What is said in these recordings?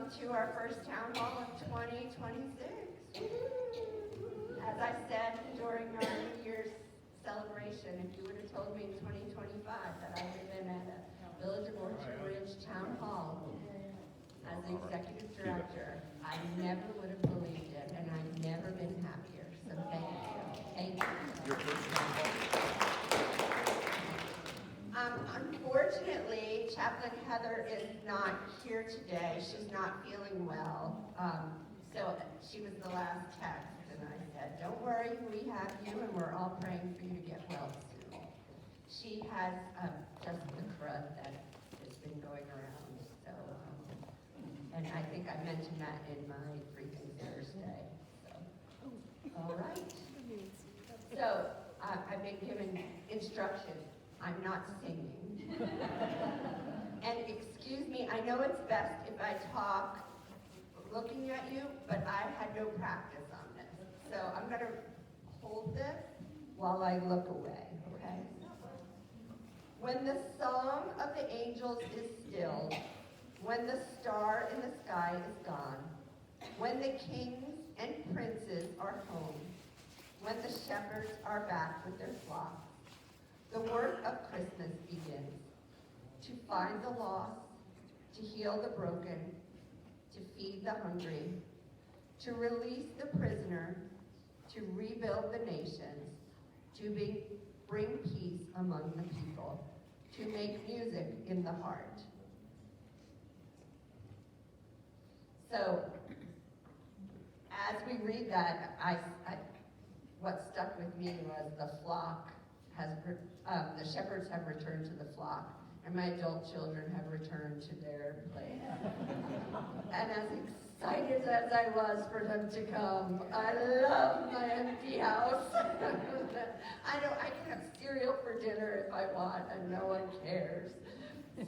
welcome to our first town hall of 2026. As I said during our New Year's celebration, if you would have told me in 2025 that I would have been at a Village of Orchard Ridge Town Hall as the executive director, I never would have believed it, and I've never been happier. So thank you. Thank you. Your first town hall. Unfortunately, Chaplain Heather is not here today. She's not feeling well. So she was the last text, and I said, don't worry, we have you, and we're all praying for you to get well soon. She has just the crud that has been going around. So, and I think I mentioned that in my briefing Thursday. So, all right. So I've been given instructions. I'm not singing. And excuse me, I know it's best if I talk looking at you, but I had no practice on this. So I'm going to hold this while I look away, okay? When the song of the angels is stilled, when the star in the sky is gone, when the kings and princes are home, when the shepherds are back with their flocks, the work of Christmas begins. To find the lost, to heal the broken, to feed the hungry, to release the prisoner, to rebuild the nations, to bring peace among the people, to make music in the heart. So, as we read that, what stuck with me was the flock the shepherds have returned to the flock, and my adult children have returned to their place. And as excited as I was for them to come, I love my empty house. I can have cereal for dinner if I want, and no one cares.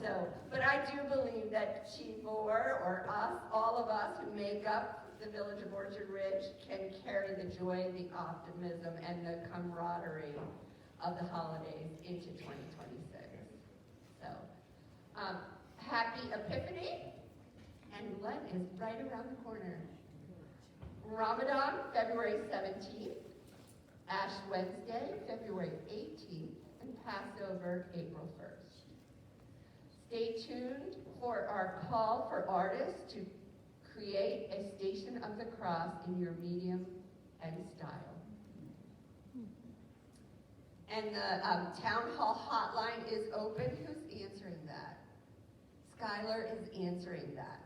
So, but I do believe that Chivor, or us, all of us who make up the Village of Orchard Ridge, can carry the joy, the optimism, and the camaraderie of the holidays into 2026. So, happy Epiphany, and Lent is right around the corner. Ramadan, February 17th, Ash Wednesday, February 18th, and Passover, April 1st. Stay tuned for our call for artists to create a Station of the Cross in your medium and style. And the town hall hotline is open. Who's answering that? Skylar is answering that.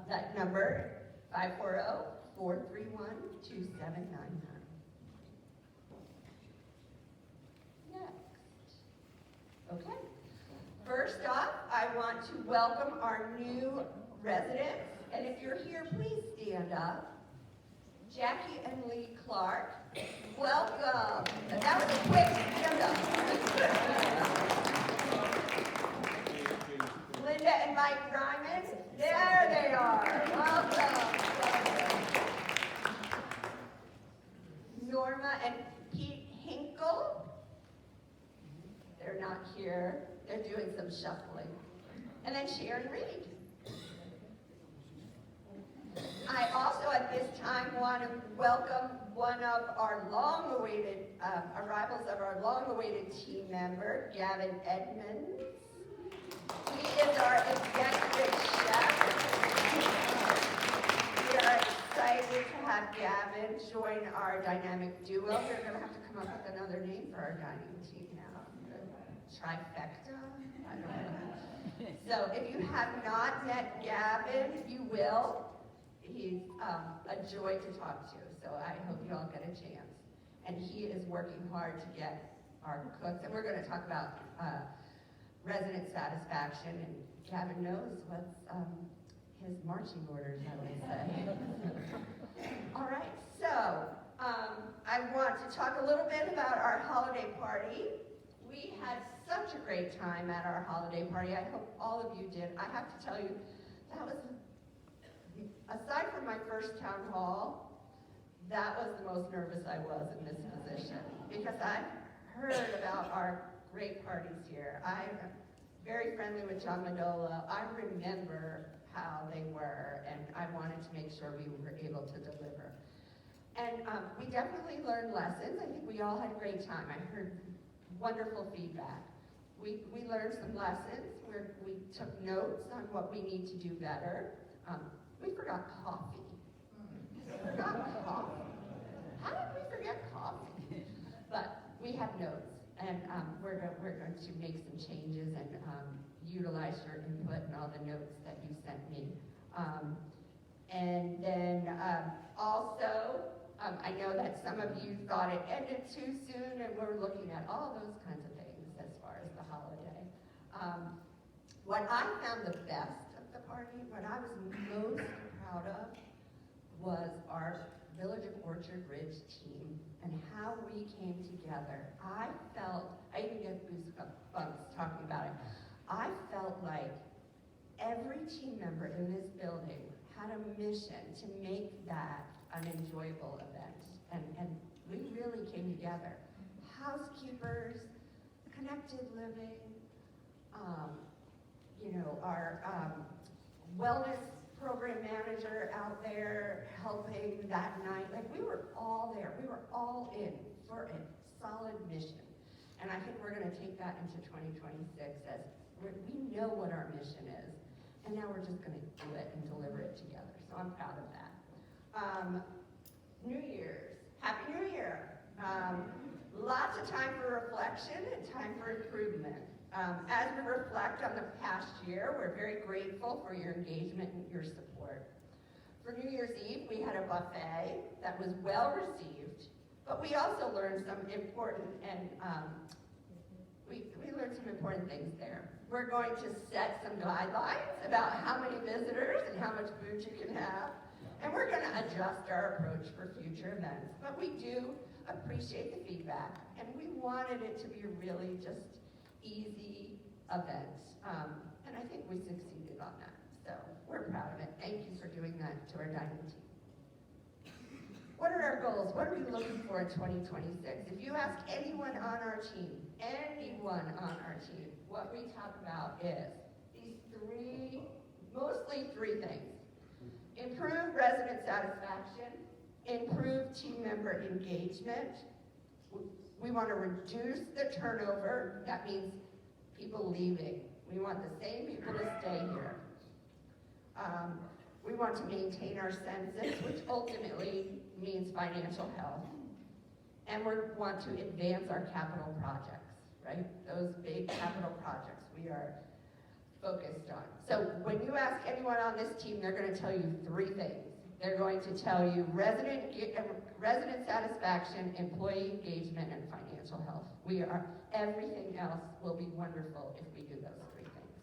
That number, 540-431-2799. Next. Okay. First off, I want to welcome our new residents. And if you're here, please stand up. Jackie and Lee Clark, welcome. That was a quick stand up. Linda and Mike Ryman, there they are. Welcome. Norma and Pete Hinkle, they're not here. They're doing some shuffling. And then Sharon Reed. I also at this time want to welcome one of our long-awaited arrivals of our long-awaited team member, Gavin Edmonds. He is our executive chef. We are excited to have Gavin join our dynamic duo. We're going to have to come up with another name for our dining team now. Trifecta? I don't know. So if you have not met Gavin, you will. He's a joy to talk to, so I hope you all get a chance. And he is working hard to get our cooks, and we're going to talk about resident satisfaction, and Gavin knows what's his marching orders, I would say. All right, so I want to talk a little bit about our holiday party. We had such a great time at our holiday party. I hope all of you did. I have to tell you, that was, aside from my first town hall, that was the most nervous I was in this position, because I've heard about our great parties here. I'm very friendly with John Mandola. I remember how they were, and I wanted to make sure we were able to deliver. And we definitely learned lessons. I think we all had a great time. I heard wonderful feedback. We learned some lessons where we took notes on what we need to do better. We forgot coffee. We forgot coffee. How did we forget coffee? But we have notes, and we're going to make some changes and utilize your input and all the notes that you sent me. And then also, I know that some of you thought it ended too soon, and we're looking at all those kinds of things as far as the holiday. What I found the best of the party, what I was most proud of, was our Village of Orchard Ridge team and how we came together. I even get goosebumps talking about it. I felt like every team member in this building had a mission to make that an enjoyable event. And we really came together. Housekeepers, connected living, our wellness program manager out there helping that night. Like, we were all there. We were all in for a solid mission. And I think we're going to take that into 2026 as we know what our mission is. And now we're just going to do it and deliver it together. So I'm proud of that. New Year's. Happy New Year. Lots of time for reflection and time for improvement. As we reflect on the past year, we're very grateful for your engagement and your support. For New Year's Eve, we had a buffet that was well received, but we also learned some important we learned some important things there. We're going to set some guidelines about how many visitors and how much food you can have, and we're going to adjust our approach for future events. But we do appreciate the feedback, and we wanted it to be a really just easy event, and I think we succeeded on that. So we're proud of it. Thank you for doing that to our dining team. What are our goals? What are we looking for in 2026? If you ask anyone on our team, what we talk about is these mostly three things. Improve resident satisfaction, improve team member engagement. We want to reduce the turnover. That means people leaving. We want the same people to stay here. We want to maintain our census, which ultimately means financial health. And we want to advance our capital projects, right? Those big capital projects we are focused on. So when you ask anyone on this team, they're going to tell you three things. They're going to tell you resident satisfaction, employee engagement, and financial health. Everything else will be wonderful if we do those three things.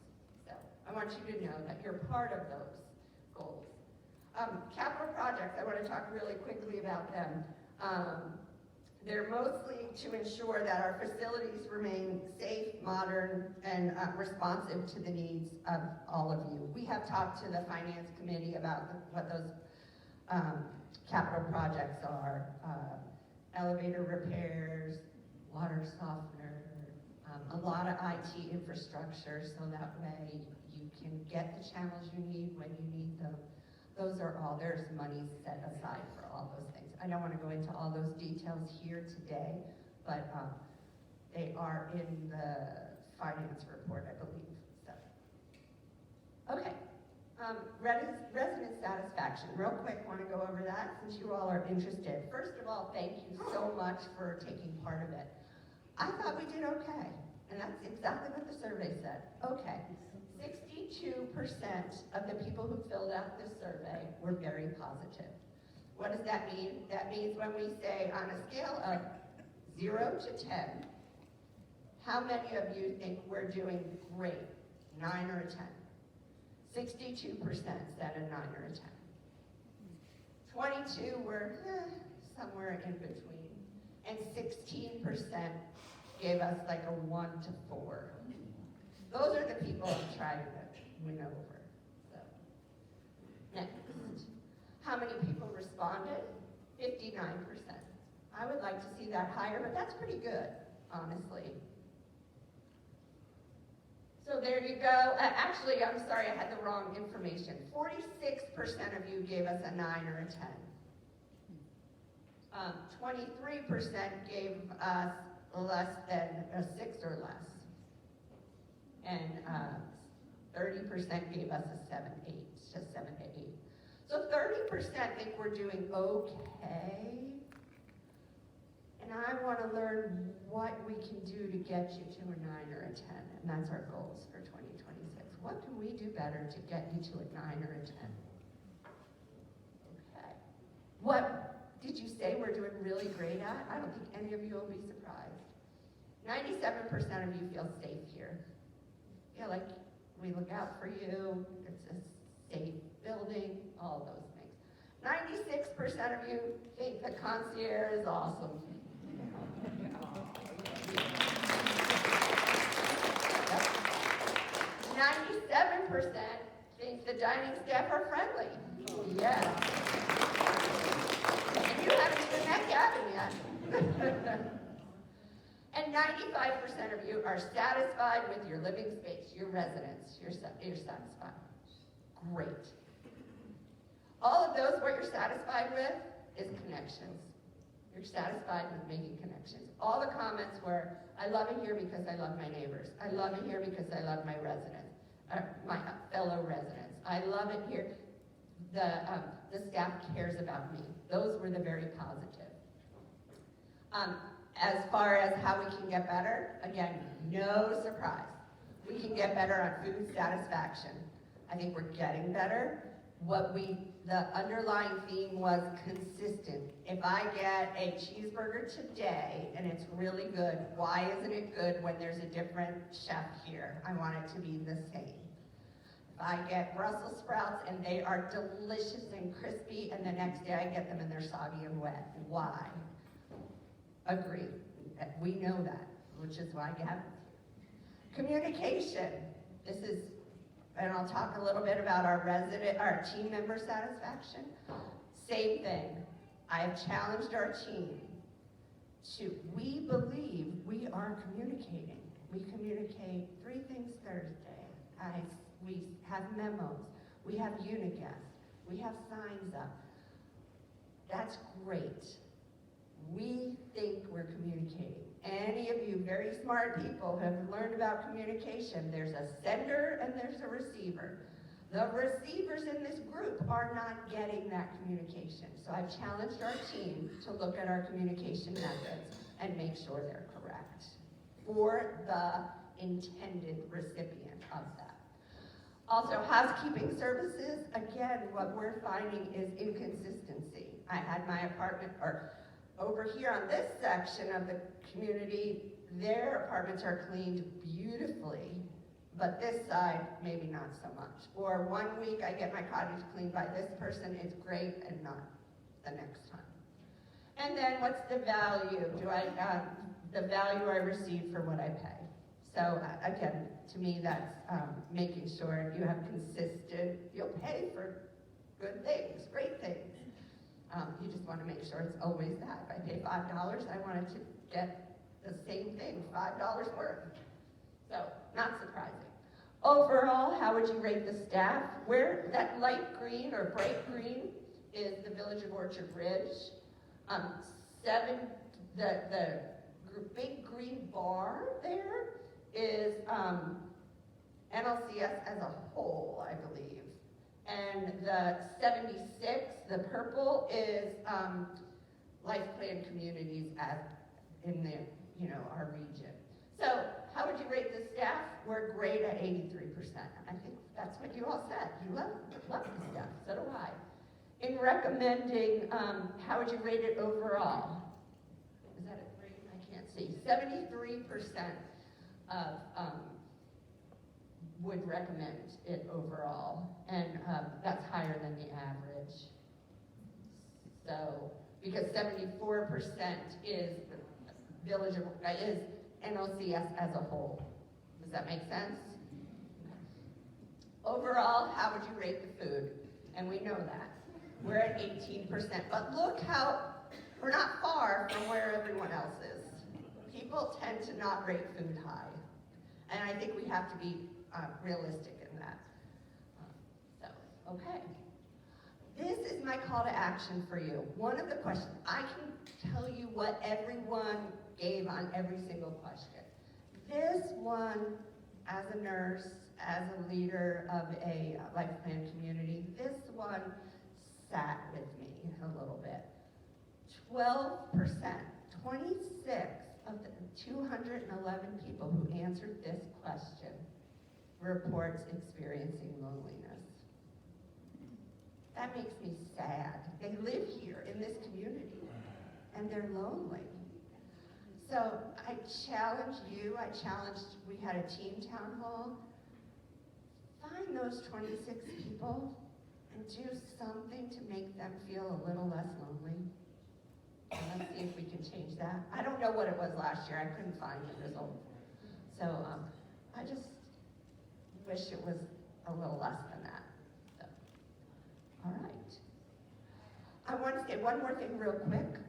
So I want you to know that you're part of those goals. Capital projects, I want to talk really quickly about them. They're mostly to ensure that our facilities remain safe, modern, and responsive to the needs of all of you. We have talked to the Finance Committee about what those capital projects are. Elevator repairs, water softener, a lot of IT infrastructure so that way you can get the channels you need when you need them. There's money set aside for all those things. I don't want to go into all those details here today, but they are in the finance report, I believe. So, okay, resident satisfaction. Real quick, want to go over that since you all are interested. First of all, thank you so much for taking part of it. I thought we did okay, and that's exactly what the survey said. Okay. 62% of the people who filled out this survey were very positive. What does that mean? That means when we say on a scale of 0 to 10, how many of you think we're doing great? 9 or a 10? 62% said a 9 or a 10. 22 were somewhere in between. And 16% gave us like a 1 to 4. Those are the people I'm trying to win over. So, next. How many people responded? 59%. I would like to see that higher, but that's pretty good, honestly. So there you go. Actually, I'm sorry, I had the wrong information. 46% of you gave us a 9 or a 10. 23% gave us less than a 6 or less. And 30% gave us a 7, 8, just 7 to 8. So 30% think we're doing okay. And I want to learn what we can do to get you to a 9 or a 10. And that's our goals for 2026. What can we do better to get you to a 9 or a 10? Okay. What did you say we're doing really great at? I don't think any of you will be surprised. 97% of you feel safe here. Feel like we look out for you. It's a safe building, all those things. 96% of you think the concierge is awesome. 97% think the dining staff are friendly. Yes. And you haven't even met Gavin yet. And 95% of you are satisfied with your living space, your residence. You're satisfied. Great. All of those, what you're satisfied with is connections. You're satisfied with making connections. All the comments were, I love it here because I love my neighbors. I love it here because I love my residents, my fellow residents. I love it here. The staff cares about me. Those were the very positive. As far as how we can get better, again, no surprise. We can get better on food satisfaction. I think we're getting better. The underlying theme was consistent. If I get a cheeseburger today and it's really good, why isn't it good when there's a different chef here? I want it to be the same. If I get Brussels sprouts and they are delicious and crispy and the next day I get them and they're soggy and wet, why? Agree. We know that, which is why Gavin's here. Communication. This is, and I'll talk a little bit about our team member satisfaction. Same thing. I have challenged our team we believe we are communicating. We communicate 3 things Thursday. We have memos. We have Uniguest. We have signs up. That's great. We think we're communicating. Any of you very smart people have learned about communication. There's a sender and there's a receiver. The receivers in this group are not getting that communication. So I've challenged our team to look at our communication methods and make sure they're correct for the intended recipient of that. Also, housekeeping services, again, what we're finding is inconsistency. I had my apartment, over here on this section of the community, their apartments are cleaned beautifully, but this side, maybe not so much. Or one week I get my cottage cleaned by this person, it's great, and not the next time. And then what's the value? The value I receive for what I pay. So again, to me that's making sure you have consistent, you'll pay for good things, great things. You just want to make sure it's always that. If I pay $5, I wanted to get the same thing, $5 worth. So, not surprising. Overall, how would you rate the staff? Where that light green or bright green is the Village of Orchard Ridge. The big green bar there is NLCS as a whole, I believe. And the 76, the purple, is Life Plan Communities in our region. So how would you rate the staff? We're great at 83%. I think that's what you all said. You love the staff, so do I. In recommending, how would you rate it overall? Is that a 3? I can't see. 73% of would recommend it overall, and that's higher than the average. So, because 74% is is NLCS as a whole. Does that make sense? Overall, how would you rate the food? And we know that. We're at 18%, but look how, we're not far from where everyone else is. People tend to not rate food high. And I think we have to be realistic in that. Okay. This is my call to action for you. One of the questions, I can tell you what everyone gave on every single question. This one, as a nurse, as a leader of a life plan community, this one sat with me a little bit. 12%, 26 of the 211 people who answered this question reports experiencing loneliness. That makes me sad. They live here in this community, and they're lonely. So I challenge you, we had a team town hall. Find those 26 people and do something to make them feel a little less lonely. And let's see if we can change that. I don't know what it was last year. I couldn't find the result. So I just wish it was a little less than that. So, all right. I want to say one more thing real quick.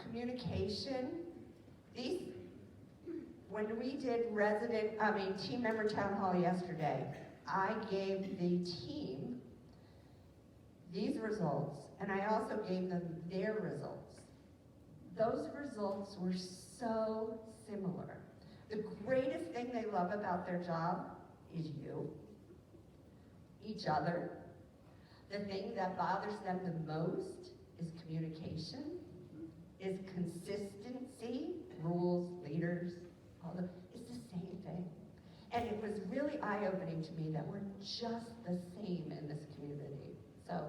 Communication. When we did team member town hall yesterday, I gave the team these results, and I also gave them their results. Those results were so similar. The greatest thing they love about their job is you, each other. The thing that bothers them the most is communication, is consistency, rules, leaders, it's the same thing. And it was really eye-opening to me that we're just the same in this community. So,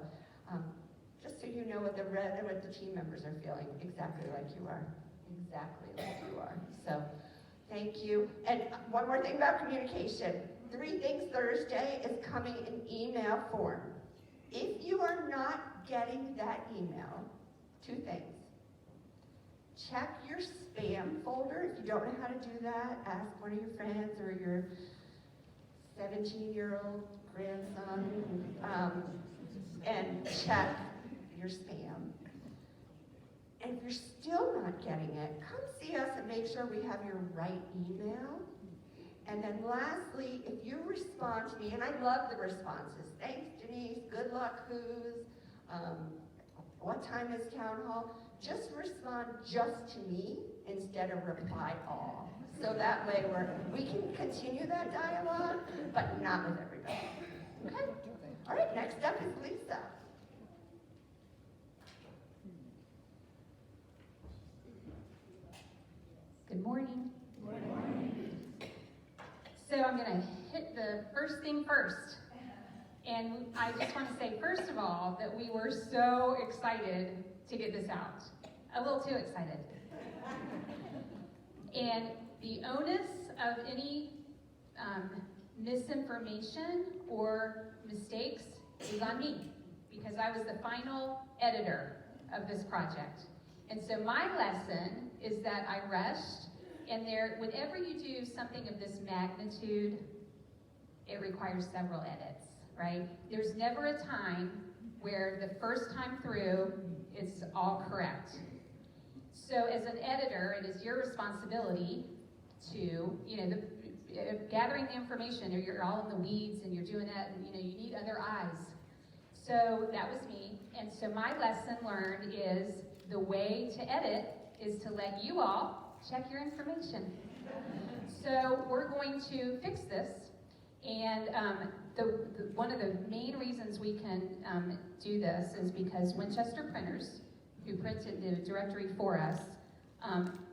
just so you know what the team members are feeling, exactly like you are. Exactly like you are. So, thank you. And one more thing about communication. 3 Things Thursday is coming in email form. If you are not getting that email, 2 things. Check your spam folder. If you don't know how to do that, ask one of your friends or your 17-year-old grandson, and check your spam. And if you're still not getting it, come see us and make sure we have your right email. And then lastly, if you respond to me, and I love the responses. Thanks, Denise. Good luck, who's? What time is town hall? Just respond just to me instead of reply all. So that way we can continue that dialogue, but not with everybody. Okay? All right, next up is Lisa. Good morning. Good morning. So I'm going to hit the first thing first. And I just want to say, first of all, that we were so excited to get this out. A little too excited. And the onus of any misinformation or mistakes is on me, because I was the final editor of this project. And so my lesson is that I rushed, and whenever you do something of this magnitude, it requires several edits, right? There's never a time where the first time through it's all correct. So as an editor, it is your responsibility to, gathering the information, or you're all in the weeds and you're doing that, and you need other eyes. So that was me. And so my lesson learned is the way to edit is to let you all check your information. So we're going to fix this. And one of the main reasons we can do this is because Winchester Printers, who printed the directory for us,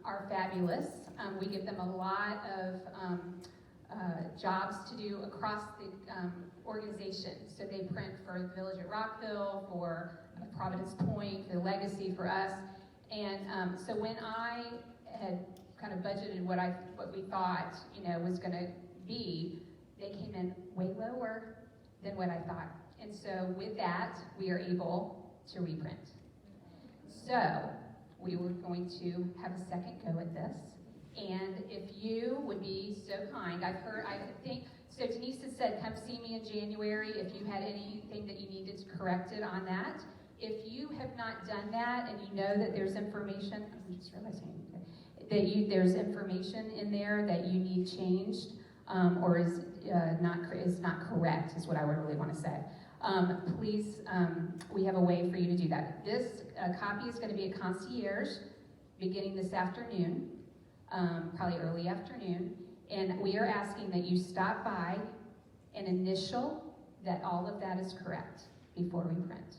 are fabulous. We give them a lot of jobs to do across the organization. So they print for the Village at Rockville, for Providence Point, for Legacy, for us. And so when I had kind of budgeted what we thought was going to be, they came in way lower than what I thought. And so with that, we are able to reprint. So we were going to have a second go at this. And if you would be so kind, so Denise has said, come see me in January if you had anything that you needed corrected on that. If you have not done that and you know that there's information, I'm just realizing that there's information in there that you need changed, or is is not correct, is what I would really want to say. Please, we have a way for you to do that. This copy is going to be at concierge beginning this afternoon, probably early afternoon, and we are asking that you stop by and initial that all of that is correct before we print.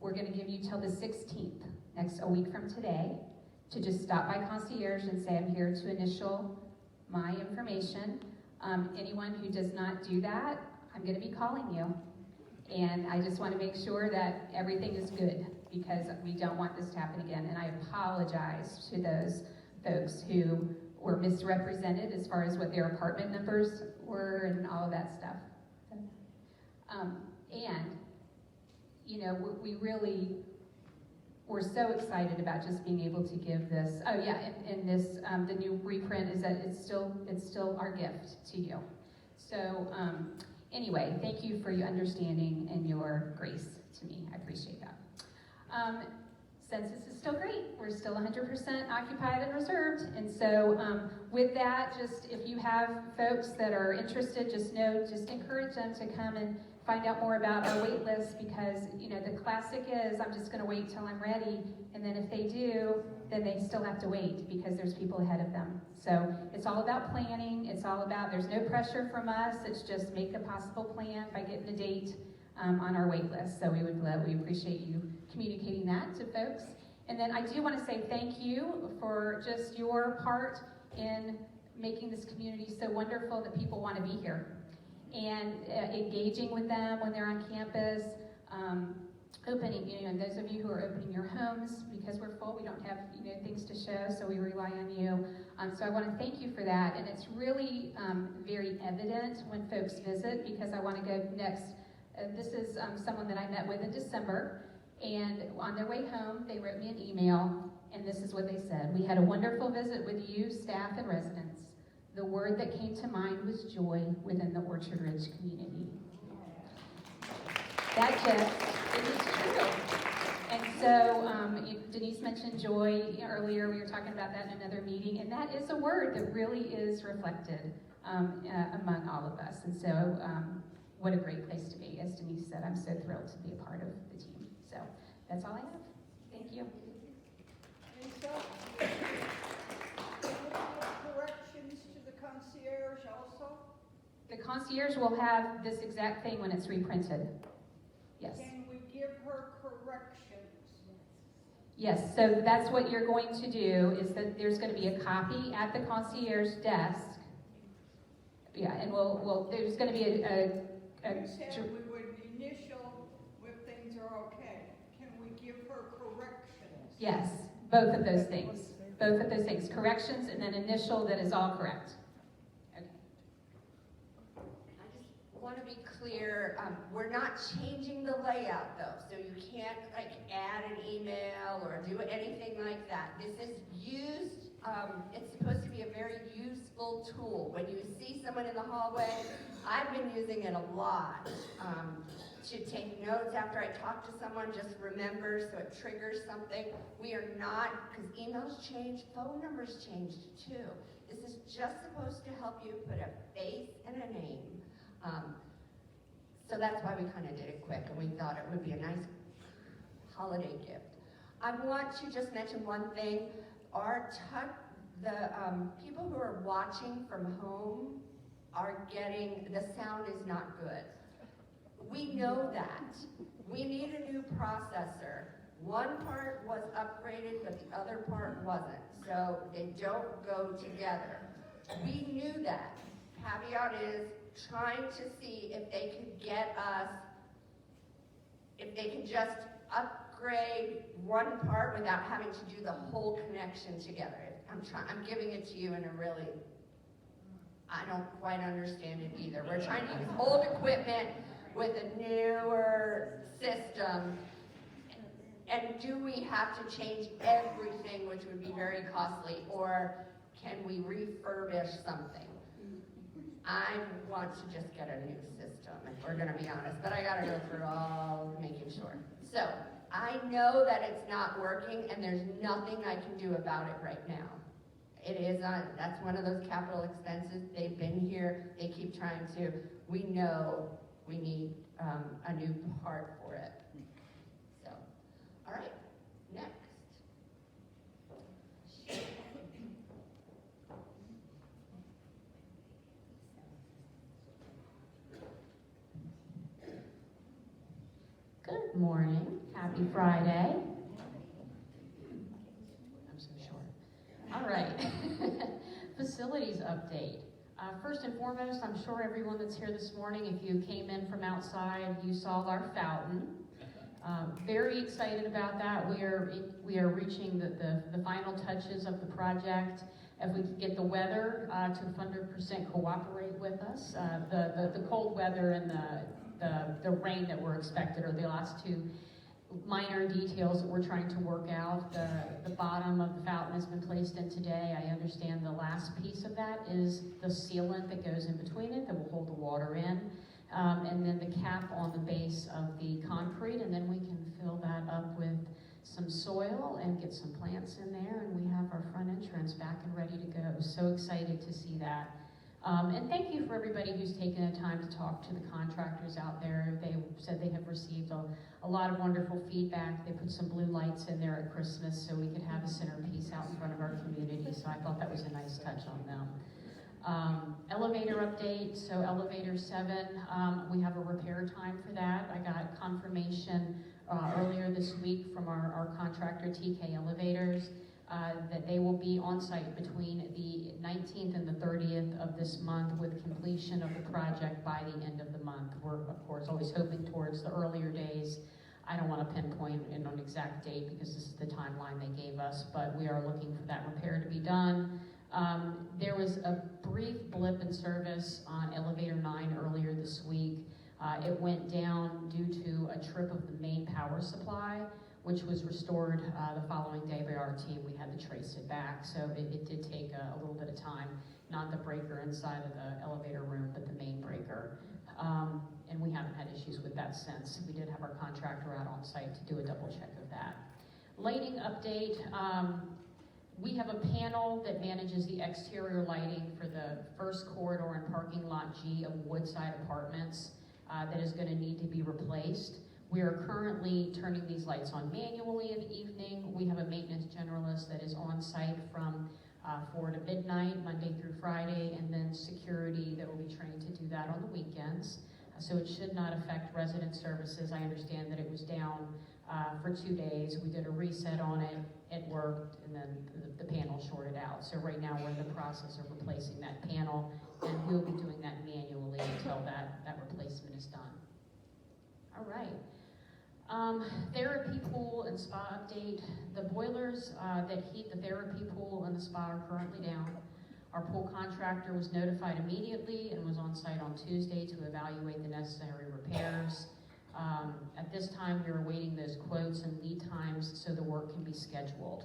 We're going to give you till the 16th, a week from today, to just stop by concierge and say, I'm here to initial my information. Anyone who does not do that, I'm going to be calling you. And I just want to make sure that everything is good, because we don't want this to happen again. And I apologize to those folks who were misrepresented as far as what their apartment numbers were and all of that stuff. And, you know, we're so excited about just being able to give this. Oh yeah, and this, the new reprint is that it's still our gift to you. So anyway, thank you for your understanding and your grace to me. I appreciate that. Census is still great. We're still 100% occupied and reserved. And so with that, just if you have folks that are interested, just encourage them to come and find out more about our wait list, because, you know, the classic is, I'm just going to wait till I'm ready, and then if they do, then they still have to wait because there's people ahead of them. So it's all about planning. It's all about, there's no pressure from us. It's just make a possible plan by getting a date on our wait list. So we appreciate you communicating that to folks. And then I do want to say thank you for just your part in making this community so wonderful that people want to be here. And engaging with them when they're on campus, opening, you know, those of you who are opening your homes, because we're full, we don't have, you know, things to show, so we rely on you. So I want to thank you for that, and it's really very evident when folks visit, because I want to go next. This is someone that I met with in December, and on their way home, they wrote me an email, and this is what they said. We had a wonderful visit with you, staff, and residents. The word that came to mind was joy within the Orchard Ridge community. That just, it is true. And so Denise mentioned joy earlier. We were talking about that in another meeting, and that is a word that really is reflected among all of us. And so what a great place to be. As Denise said, I'm so thrilled to be a part of the team. So that's all I have. Thank you. Concierge also? The concierge will have this exact thing when it's reprinted. Yes. Can we give her corrections? Yes, so that's what you're going to do, is that there's going to be a copy at the concierge desk. Yeah, and there's going to be You said we would initial if things are okay. Can we give her corrections? Yes, both of those things. Both of those things. Corrections and then initial that is all correct. Want to be clear, we're not changing the layout though, so you can't like add an email or do anything like that. This is used, it's supposed to be a very useful tool. When you see someone in the hallway, I've been using it a lot to take notes after I talk to someone, just remember, so it triggers something. We are not, because emails change, phone numbers changed too. This is just supposed to help you put a face and a name. So that's why we kind of did it quick, and we thought it would be a nice holiday gift. I want to just mention one thing. The people who are watching from home are getting, the sound is not good. We know that. We need a new processor. One part was upgraded, but the other part wasn't. So they don't go together. We knew that. Caveat is trying to see if they could get us, if they could just upgrade one part without having to do the whole connection together. I'm giving it to you in a really, I don't quite understand it either. We're trying to use old equipment with a newer system. And do we have to change everything, which would be very costly, or can we refurbish something? I want to just get a new system, if we're gonna be honest, but I gotta go through all making sure. So, I know that it's not working and there's nothing I can do about it right now. It is on, that's one of those capital expenses. They've been here, they keep trying to, we know we need a new part for it. So, all right, next. Good morning, happy Friday. I'm so short. All right, facilities update. First and foremost, I'm sure everyone that's here this morning, if you came in from outside, you saw our fountain. Very excited about that. We are reaching the final touches of the project. If we could get the weather to 100% cooperate with us, the cold weather and the rain that we're expected are the last two minor details that we're trying to work out. The bottom of the fountain has been placed in today. I understand the last piece of that is the sealant that goes in between it that will hold the water in. And then the cap on the base of the concrete, and then we can fill that up with some soil and get some plants in there, and we have our front entrance back and ready to go. So excited to see that. And thank you for everybody who's taken the time to talk to the contractors out there. They said they have received a lot of wonderful feedback. They put some blue lights in there at Christmas so we could have a centerpiece out in front of our community, so I thought that was a nice touch on them. Elevator update, so elevator 7, we have a repair time for that. I got confirmation earlier this week from our contractor, TK Elevators, that they will be on site between the 19th and the 30th of this month with completion of the project by the end of the month. We're, of course, always hoping towards the earlier days. I don't want to pinpoint an exact date because this is the timeline they gave us, but we are looking for that repair to be done. There was a brief blip in service on elevator 9 earlier this week. It went down due to a trip of the main power supply, which was restored the following day by our team. We had to trace it back, so it did take a little bit of time. Not the breaker inside of the elevator room, but the main breaker. And we haven't had issues with that since. We did have our contractor out on site to do a double check of that. Lighting update. We have a panel that manages the exterior lighting for the first corridor and parking lot G of Woodside Apartments that is going to need to be replaced. We are currently turning these lights on manually in the evening. We have a maintenance generalist that is on site from 4 to midnight, Monday through Friday, and then security that will be trained to do that on the weekends. So it should not affect resident services. I understand that it was down for 2 days. We did a reset on it, it worked, and then the panel shorted out. So right now we're in the process of replacing that panel, and we'll be doing that manually until that replacement is done. All right. Therapy pool and spa update. The boilers that heat the therapy pool and the spa are currently down. Our pool contractor was notified immediately and was on site on Tuesday to evaluate the necessary repairs. At this time, we are awaiting those quotes and lead times so the work can be scheduled.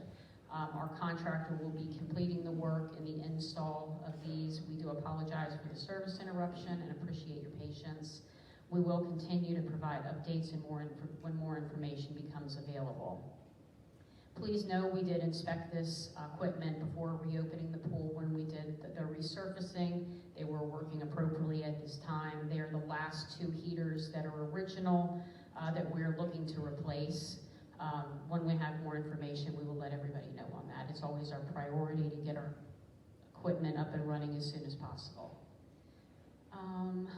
Our contractor will be completing the work and the install of these. We do apologize for the service interruption and appreciate your patience. We will continue to provide updates and when more information becomes available. Please know we did inspect this equipment before reopening the pool when we did the resurfacing. They were working appropriately at this time. They are the last 2 heaters that are original that we're looking to replace. When we have more information, we will let everybody know on that. It's always our priority to get our equipment up and running as soon as possible.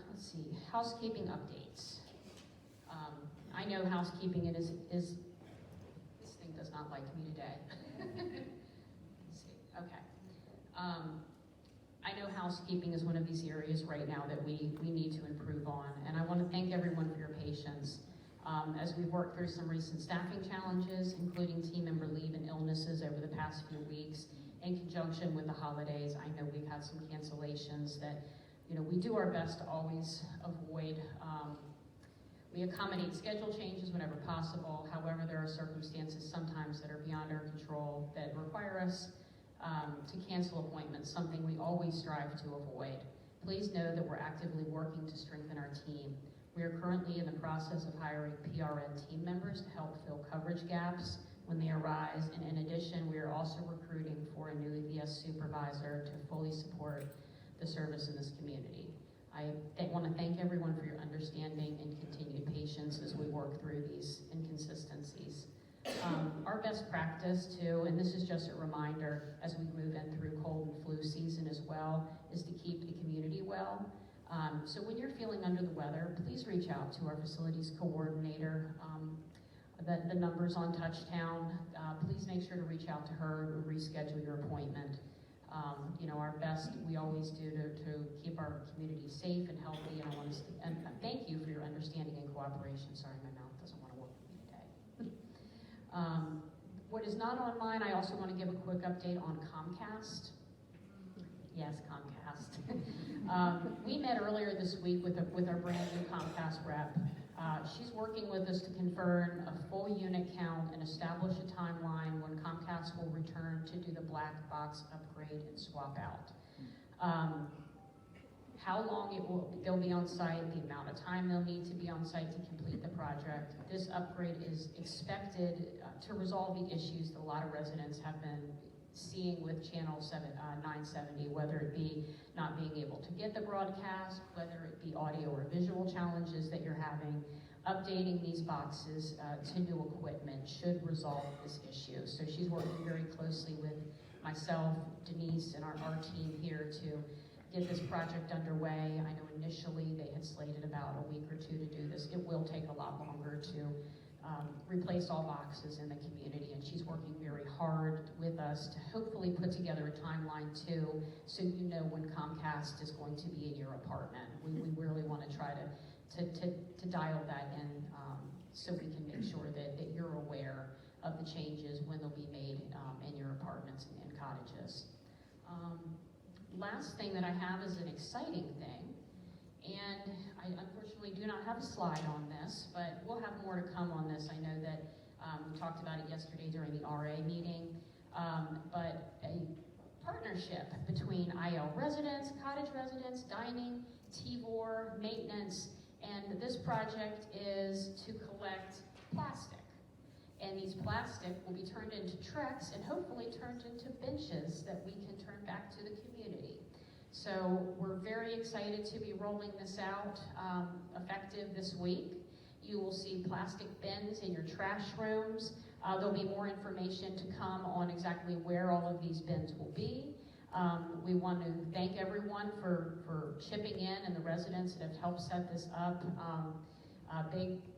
Let's see, housekeeping updates. I know housekeeping is this thing does not like me today. Let's see, okay. I know housekeeping is one of these areas right now that we need to improve on, and I want to thank everyone for your patience. As we've worked through some recent staffing challenges, including team member leave and illnesses over the past few weeks, in conjunction with the holidays, I know we've had some cancellations that, we do our best to always avoid. We accommodate schedule changes whenever possible. However, there are circumstances sometimes that are beyond our control that require us to cancel appointments, something we always strive to avoid. Please know that we're actively working to strengthen our team. We are currently in the process of hiring PRN team members to help fill coverage gaps when they arise. And in addition, we are also recruiting for a new EVS supervisor to fully support the service in this community. I want to thank everyone for your understanding and continued patience as we work through these inconsistencies. Our best practice too, and this is just a reminder as we move in through cold and flu season as well, is to keep the community well. So when you're feeling under the weather, please reach out to our facilities coordinator. The number's on Touchtown. Please make sure to reach out to her and reschedule your appointment. Our best we always do to keep our community safe and healthy, and I want to thank you for your understanding and cooperation. Sorry, my mouth doesn't want to work with me today. What is not on mine, I also want to give a quick update on Comcast. Yes, Comcast. We met earlier this week with our brand new Comcast rep. She's working with us to confirm a full unit count and establish a timeline when Comcast will return to do the black box upgrade and swap out. How long they'll be on site, the amount of time they'll need to be on site to complete the project. This upgrade is expected to resolve the issues that a lot of residents have been seeing with channel 970, whether it be not being able to get the broadcast, whether it be audio or visual challenges that you're having. Updating these boxes to new equipment should resolve this issue. So she's working very closely with myself, Denise, and our team here to get this project underway. I know initially they had slated about a week or two to do this. It will take a lot longer to replace all boxes in the community, and she's working very hard with us to hopefully put together a timeline too, so you know when Comcast is going to be in your apartment. We really want to try to dial that in so we can make sure that you're aware of the changes when they'll be made in your apartments and cottages. Last thing that I have is an exciting thing, and I unfortunately do not have a slide on this, but we'll have more to come on this. I know that we talked about it yesterday during the RA meeting, but a partnership between IL residents, cottage residents, dining, TVOR, maintenance, and this project is to collect plastic. And these plastic will be turned into Trex and hopefully turned into benches that we can turn back to the community. So we're very excited to be rolling this out effective this week. You will see plastic bins in your trash rooms. There'll be more information to come on exactly where all of these bins will be. We want to thank everyone for chipping in and the residents that have helped set this up.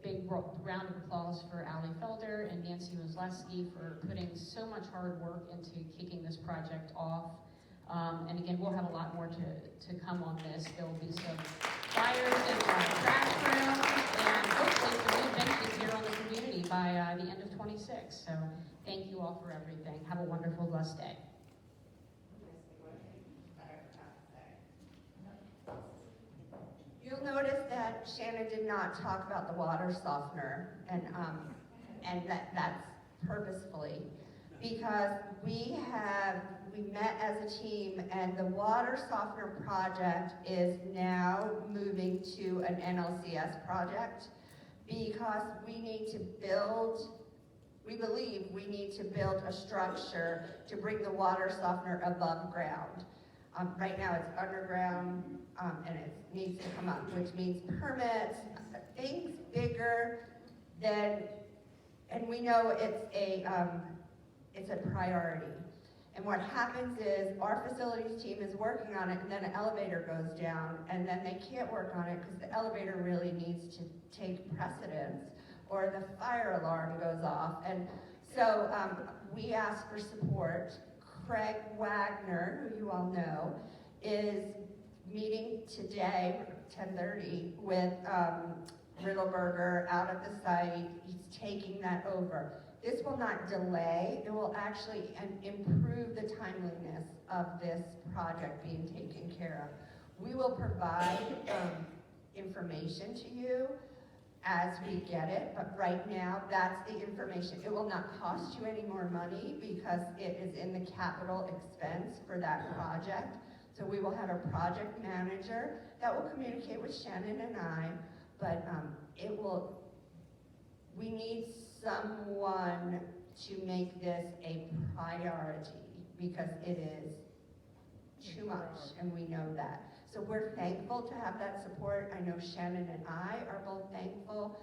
Big round of applause for Ali Felder and Nancy Mosleski for putting so much hard work into kicking this project off. And again, we'll have a lot more to come on this. There will be some flyers in the trash room and hopefully some new benches here on the community by the end of 26. So thank you all for everything. Have a wonderful, blessed day. You'll notice that Shannon did not talk about the water softener, and that's purposefully, because we met as a team, and the water softener project is now moving to an NLCS project, because we believe we need to build a structure to bring the water softener above ground. Right now it's underground, and it needs to come up, which means permits, things bigger than, and we know it's a priority. And what happens is our facilities team is working on it, and then an elevator goes down, and then they can't work on it because the elevator really needs to take precedence, or the fire alarm goes off. And so we ask for support. Craig Wagner, who you all know, is meeting today, 10:30, with Riddleberger out at the site. He's taking that over. This will not delay, it will actually improve the timeliness of this project being taken care of. We will provide information to you as we get it, but right now, that's the information. It will not cost you any more money because it is in the capital expense for that project. So we will have a project manager that will communicate with Shannon and I, but we need someone to make this a priority, because it is too much, and we know that. So we're thankful to have that support. I know Shannon and I are both thankful.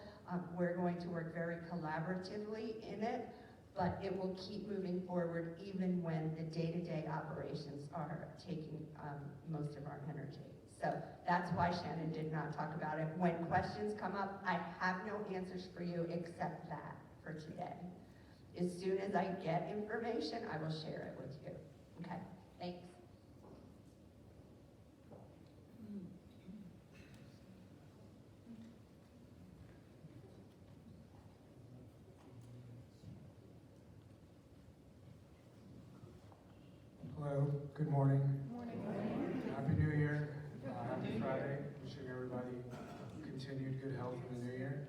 We're going to work very collaboratively in it, but it will keep moving forward even when the day-to-day operations are taking most of our energy. So that's why Shannon did not talk about it. When questions come up, I have no answers for you except that for today. As soon as I get information, I will share it with you. Okay, thanks. Hello, good morning. Happy New Year. Happy Friday. Wishing everybody continued good health in the new year.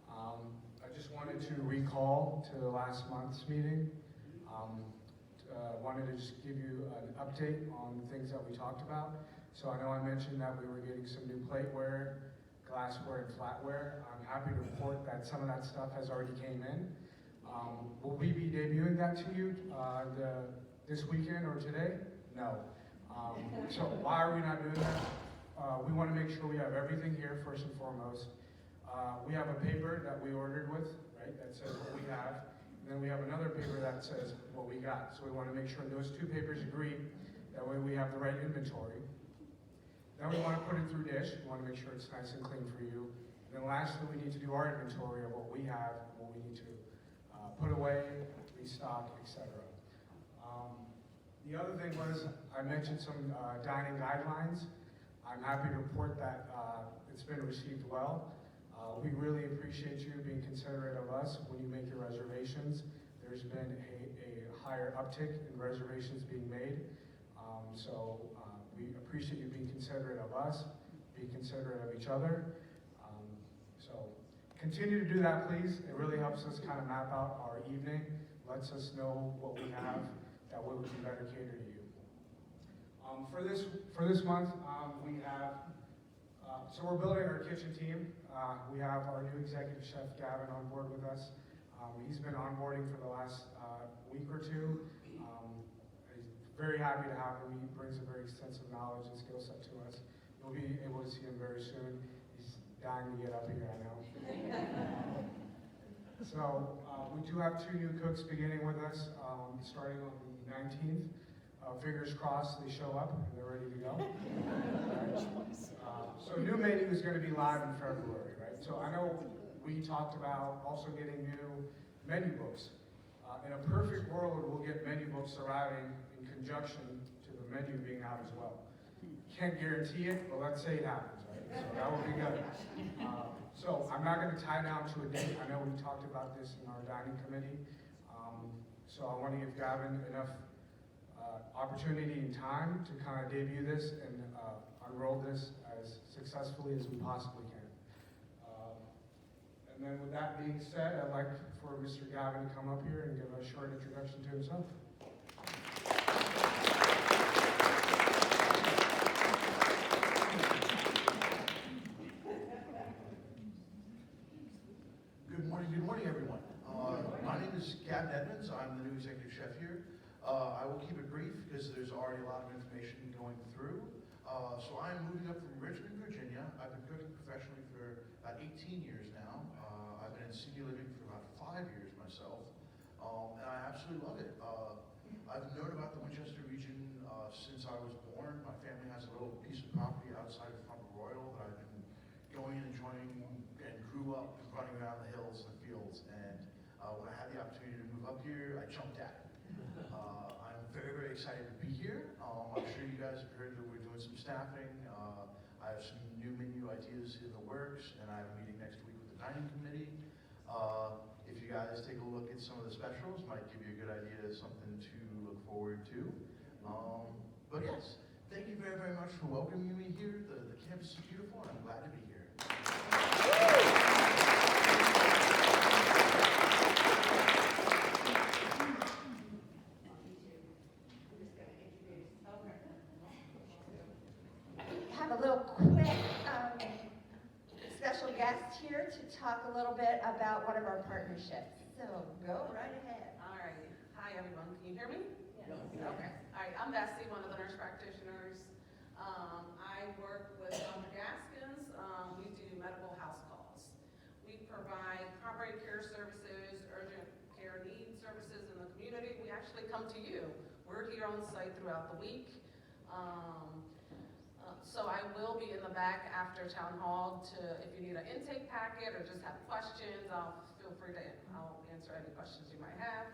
I just wanted to recall to last month's meeting. Wanted to just give you an update on the things that we talked about. So I know I mentioned that we were getting some new plateware, glassware, and flatware. I'm happy to report that some of that stuff has already came in. Will we be debuting that to you this weekend or today? No. So why are we not doing that? We want to make sure we have everything here first and foremost. We have a paper that we ordered with, right, that says what we have. And then we have another paper that says what we got. So we want to make sure those two papers agree. That way we have the right inventory. Then we want to put it through Dish. We want to make sure it's nice and clean for you. And then lastly, we need to do our inventory of what we have, what we need to put away, restock, etc. The other thing was, I mentioned some dining guidelines. I'm happy to report that it's been received well. We really appreciate you being considerate of us when you make your reservations. There's been a higher uptick in reservations being made. So we appreciate you being considerate of us, being considerate of each other. So continue to do that, please. It really helps us kind of map out our evening, lets us know what we have, that way we can better cater to you. For this month, we have, so we're building our kitchen team. We have our new executive chef, Gavin, on board with us. He's been onboarding for the last week or two. He's very happy to have him. He brings a very extensive knowledge and skill set to us. You'll be able to see him very soon. He's dying to get up here, I know. So we do have 2 new cooks beginning with us, starting on the 19th. Fingers crossed they show up and they're ready to go. So new menu is going to be live in February, right? So I know we talked about also getting new menu books. In a perfect world, we'll get menu books arriving in conjunction to the menu being out as well. Can't guarantee it, but let's say it happens, right? So that would be good. So I'm not going to tie down to a date. I know we talked about this in our dining committee. So I want to give Gavin enough opportunity and time to kind of debut this and unroll this as successfully as we possibly can. And then with that being said, I'd like for Mr. Gavin to come up here and give a short introduction to himself. Good morning, everyone. My name is Gavin Edmonds. I'm the new executive chef here. I will keep it brief because there's already a lot of information going through. So I'm moving up from Richmond, Virginia. I've been cooking professionally for about 18 years now. I've been in senior living for about 5 years myself, and I absolutely love it. I've known about the Winchester region since I was born. My family has a little piece of property outside of Front Royal that I've been going and enjoying and grew up running around the hills and fields. And when I had the opportunity to move up here, I jumped at it. I'm very, very excited to be here. I'm sure you guys have heard that we're doing some staffing. I have some new menu ideas in the works, and I have a meeting next week with the dining committee. If you guys take a look at some of the specials, might give you a good idea of something to look forward to. But yes, thank you very, very much for welcoming me here. The campus is beautiful, and I'm glad to be here. Have a little quick special guest here to talk a little bit about one of our partnerships. So go right ahead. All everyone. Can you hear me? Yes. Okay. All right, I'm Bessie, one of the nurse practitioners. I work with Dr. Gaskins. We do medical house calls. We provide primary care services, urgent care need services in the community. We actually come to you. We're here on site throughout the week. So I will be in the back after town hall if you need an intake packet or just have questions, feel free to, I'll answer any questions you might have.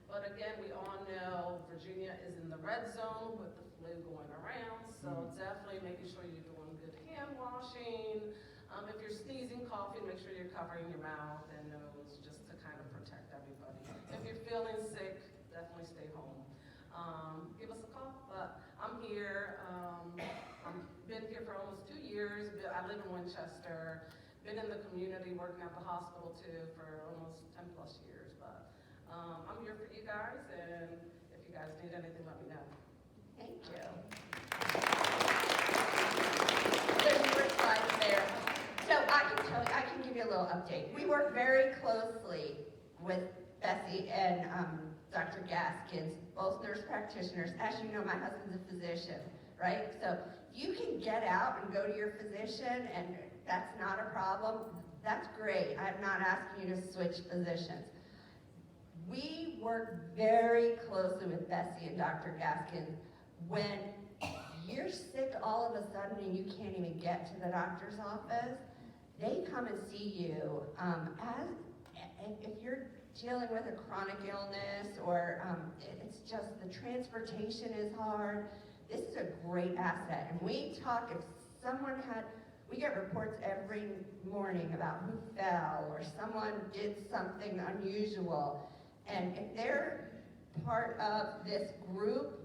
But again, we all know Virginia is in the red zone with the flu going around, so definitely making sure you're doing good hand washing. If you're sneezing, coughing, make sure you're covering your mouth and nose just to kind of protect everybody. If you're feeling sick, definitely stay home. Give us a call, but I'm here. I've been here for almost 2 years. I live in Winchester. Been in the community, working at the hospital too for almost 10 plus years. But I'm here for you guys, and if you guys need anything, let me know. Thank you. There's your slides there. So I can give you a little update. We work very closely with Bessie and Dr. Gaskins, both nurse practitioners. As you know, my husband's a physician, right? So you can get out and go to your physician, and that's not a problem. That's great. I'm not asking you to switch physicians. We work very closely with Bessie and Dr. Gaskins. When you're sick all of a sudden and you can't even get to the doctor's office, they come and see you. If you're dealing with a chronic illness or it's just the transportation is hard, this is a great asset. And we talk, if someone we get reports every morning about who fell or someone did something unusual. And if they're part of this group,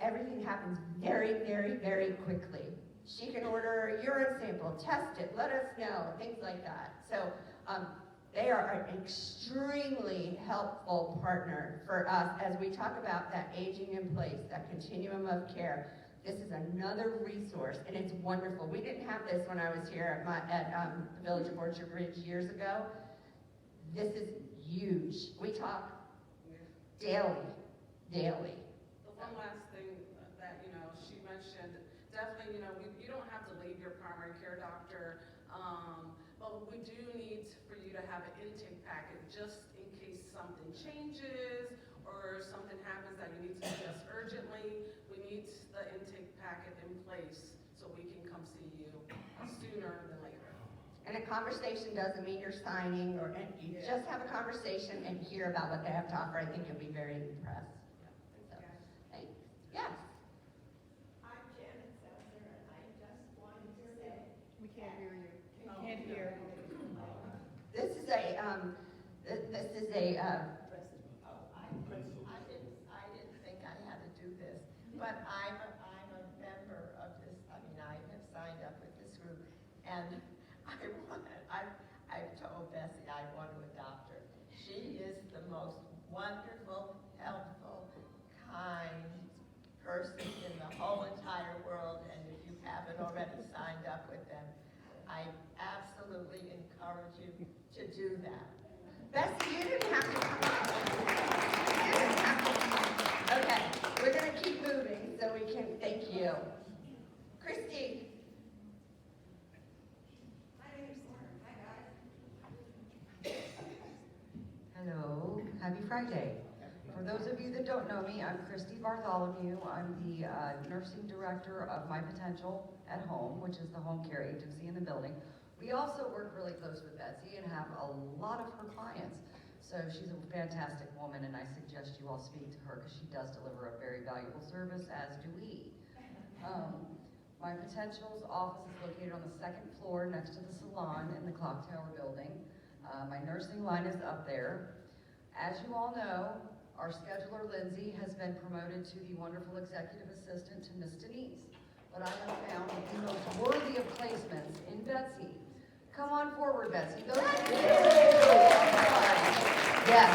everything happens very, very, very quickly. She can order a urine sample, test it, let us know, things like that. So they are an extremely helpful partner for us as we talk about that aging in place, that continuum of care. This is another resource, and it's wonderful. We didn't have this when I was here at the Village of Orchard Ridge years ago. This is huge. We talk daily. The one last thing that, she mentioned, definitely, you don't have to leave your primary care doctor, but we do need for you to have an intake packet just in case something changes or something happens that you need to discuss urgently. We need the intake packet in place so we can come see you sooner than later. And a conversation doesn't mean you're signing, you just have a conversation and hear about what they have to offer. I think you'll be very impressed. So, thanks. Yes. I'm Janet Sesser, and I just wanted to say. We can't hear you. Can't hear. This is a, I didn't think I had to do this, but I'm a member of this. I mean, I have signed up with this group, and I've told Bessie I want to adopt her. She is the most wonderful, helpful, kind person in the whole entire world, and if you haven't already signed up with them, I absolutely encourage you to do that. Bessie, you didn't have to come up. You didn't have to. Okay, we're going to keep moving so we can, thank you. Christy. Hello, happy Friday. For those of you that don't know me, I'm Christy Bartholomew. I'm the nursing director of My Potential at Home, which is the home care agency in the building. We also work really close with Betsy and have a lot of her clients. So she's a fantastic woman, and I suggest you all speak to her because she does deliver a very valuable service, as do we. My Potential's office is located on the 2nd floor next to the salon in the Clock Tower building. My nursing line is up there. As you all know, our scheduler, Lindsay, has been promoted to the wonderful executive assistant to Miss Denise. But I have found the most worthy of placements in Betsy. Come on forward, Betsy. Those of you yes.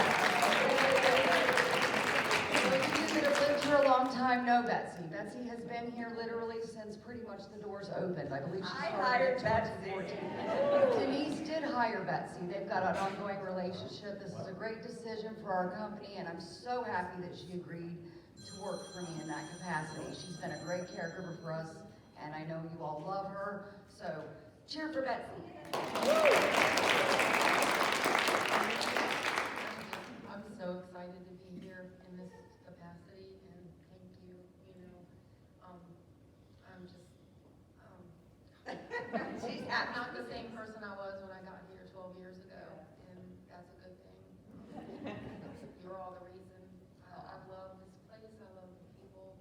Those of you that have lived here a long time know Betsy. Betsy has been here literally since pretty much the doors opened. I believe she I started hired in Betsy. 2014. Denise did hire Betsy. They've got an ongoing relationship. This is a great decision for our company, and I'm so happy that she agreed to work for me in that capacity. She's been a great caregiver for us, and I know you all love her. So, cheer for Betsy. I'm so excited to be here in this capacity, and thank you, I'm just, She's I'm happy. not the same person I was when I got here 12 years ago, and that's a good thing. You're all the reason. I love this place, I love the people,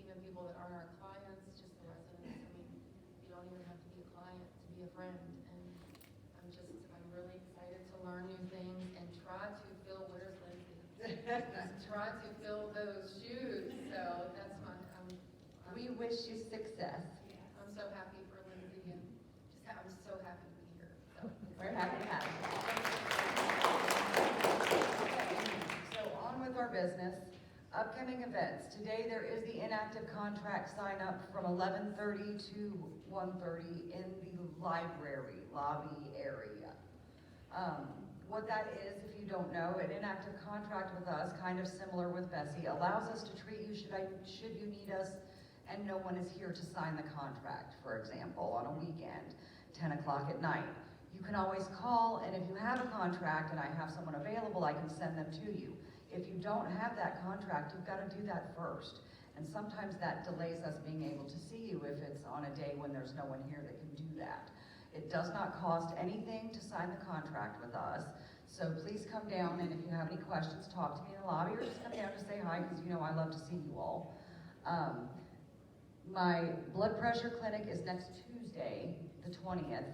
even people that aren't our clients, just the residents. I mean, you don't even have to be a client to be a friend, and I'm really excited to learn new things and try to fill, where's Lindsay? Try to fill those shoes, so that's We wish you success. I'm so happy for Lindsay, and I'm so happy to be here. So, We're happy to have you. So on with our business. Upcoming events. Today there is the inactive contract sign up from 11:30 to 1:30 in the library lobby area. What that is, if you don't know, an inactive contract with us, kind of similar with Bessie, allows us to treat you should you need us and no one is here to sign the contract, for example, on a weekend, 10 o'clock at night. You can always call, and if you have a contract and I have someone available, I can send them to you. If you don't have that contract, you've got to do that first. And sometimes that delays us being able to see you if it's on a day when there's no one here that can do that. It does not cost anything to sign the contract with us. So please come down, and if you have any questions, talk to me in the lobby, or just come down to say hi, because you know I love to see you all. My blood pressure clinic is next Tuesday, the 20th,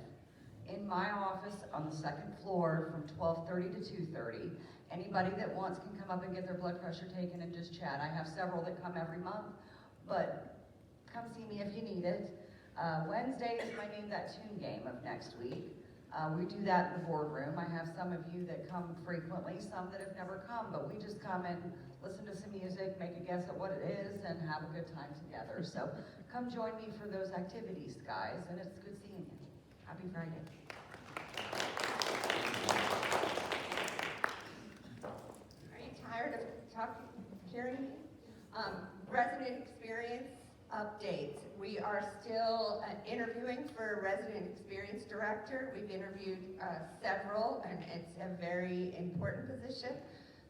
in my office on the second floor from 12:30 to 2:30. Anybody that wants can come up and get their blood pressure taken and just chat. I have several that come every month, but come see me if you need it. Wednesday is my Name That Tune game of next week. We do that in the boardroom. I have some of you that come frequently, some that have never come, but we just come and listen to some music, make a guess at what it is, and have a good time together. So come join me for those activities, guys, and it's good seeing you. Happy Friday. Are you tired of hearing me? Resident experience updates. We are still interviewing for a resident experience director. We've interviewed several, and it's a very important position.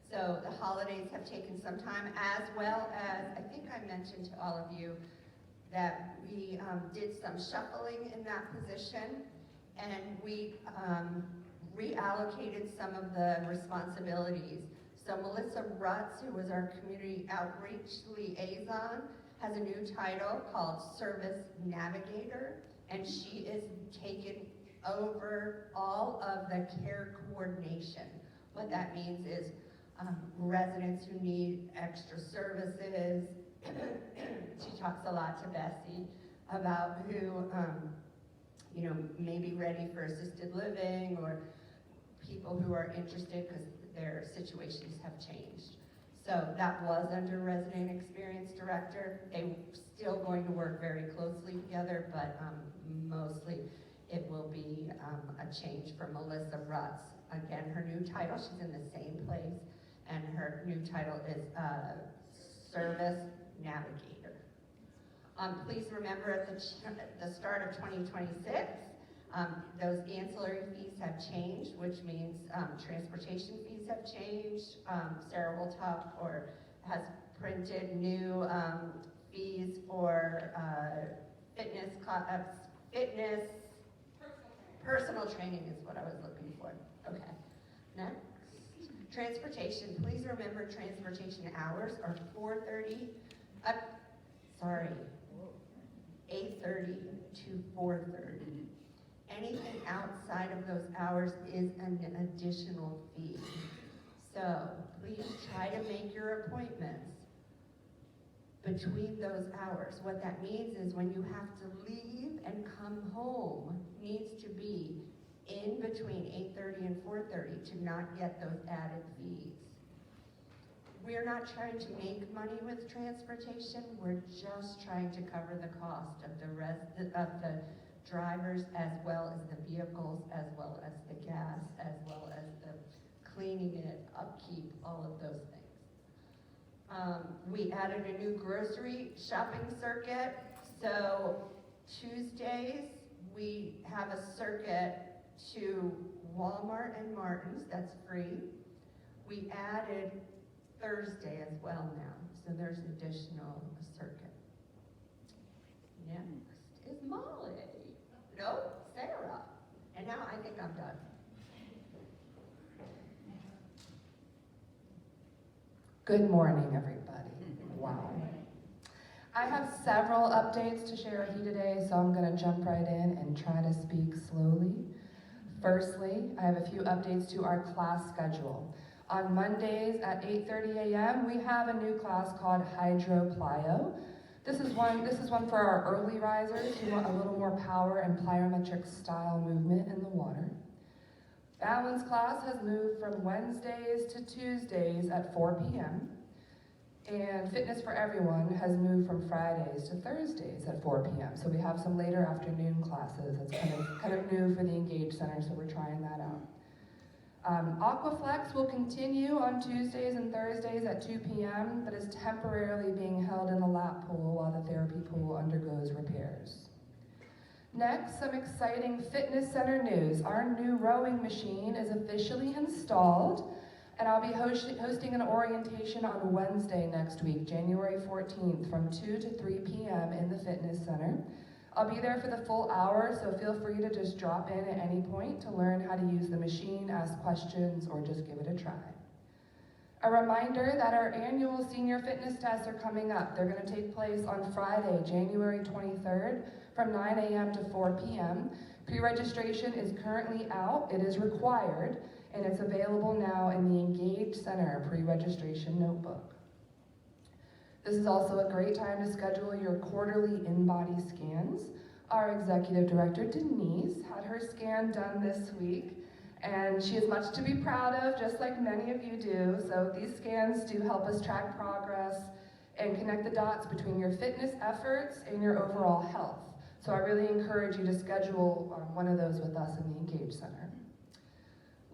So the holidays have taken some time, as well as, I think I mentioned to all of you that we did some shuffling in that position, and we reallocated some of the responsibilities. So Melissa Rutz, who was our community outreach liaison, has a new title called Service Navigator, and she is taking over all of the care coordination. What that means is residents who need extra services. She talks a lot to Bessie about who, may be ready for assisted living, or people who are interested because their situations have changed. So that was under Resident Experience Director. They're still going to work very closely together, but mostly it will be a change for Melissa Rutz. Again, her new title, she's in the same place, and her new title is Service Navigator. Please remember at the start of 2026, those ancillary fees have changed, which means transportation fees have changed. Sarah will talk, or has printed new fees for fitness, personal training is what I was looking for. Okay, next. Transportation, please remember transportation hours are 8:30 to 4:30. Anything outside of those hours is an additional fee. So please try to make your appointments between those hours. What that means is when you have to leave and come home needs to be in between 8:30 and 4:30 to not get those added fees. we're not trying to make money with transportation, we're just trying to cover the cost of the drivers, as well as the vehicles, as well as the gas, as well as the cleaning it, upkeep, all of those things. We added a new grocery shopping circuit. So Tuesdays, we have a circuit to Walmart and Martin's, that's free. We added Thursday as well now, so there's an additional circuit. Next is Molly. No, Sarah. And now I think I'm done. Good morning, everybody. Wow. I have several updates to share with you today, so I'm going to jump right in and try to speak slowly. Firstly, I have a few updates to our class schedule. On Mondays at 8:30 a.m., we have a new class called Hydroplyo. This is one for our early risers who want a little more power and plyometric style movement in the water. Balance class has moved from Wednesdays to Tuesdays at 4 p.m. And Fitness for Everyone has moved from Fridays to Thursdays at 4 p.m. So we have some later afternoon classes. It's kind of new for the Engage Center, so we're trying that out. Aquaflex will continue on Tuesdays and Thursdays at 2 p.m., but is temporarily being held in the lap pool while the therapy pool undergoes repairs. Next, some exciting fitness center news. Our new rowing machine is officially installed, and I'll be hosting an orientation on Wednesday next week, January 14th, from 2 to 3 p.m. in the fitness center. I'll be there for the full hour, so feel free to just drop in at any point to learn how to use the machine, ask questions, or just give it a try. A reminder that our annual senior fitness tests are coming up. They're going to take place on Friday, January 23rd, from 9 a.m. to 4 p.m. Pre-registration is currently out. It is required, and it's available now in the Engage Center pre-registration notebook. This is also a great time to schedule your quarterly in-body scans. Our executive director, Denise, had her scan done this week, and she has much to be proud of, just like many of you do. So these scans do help us track progress and connect the dots between your fitness efforts and your overall health. So I really encourage you to schedule one of those with us in the Engage Center.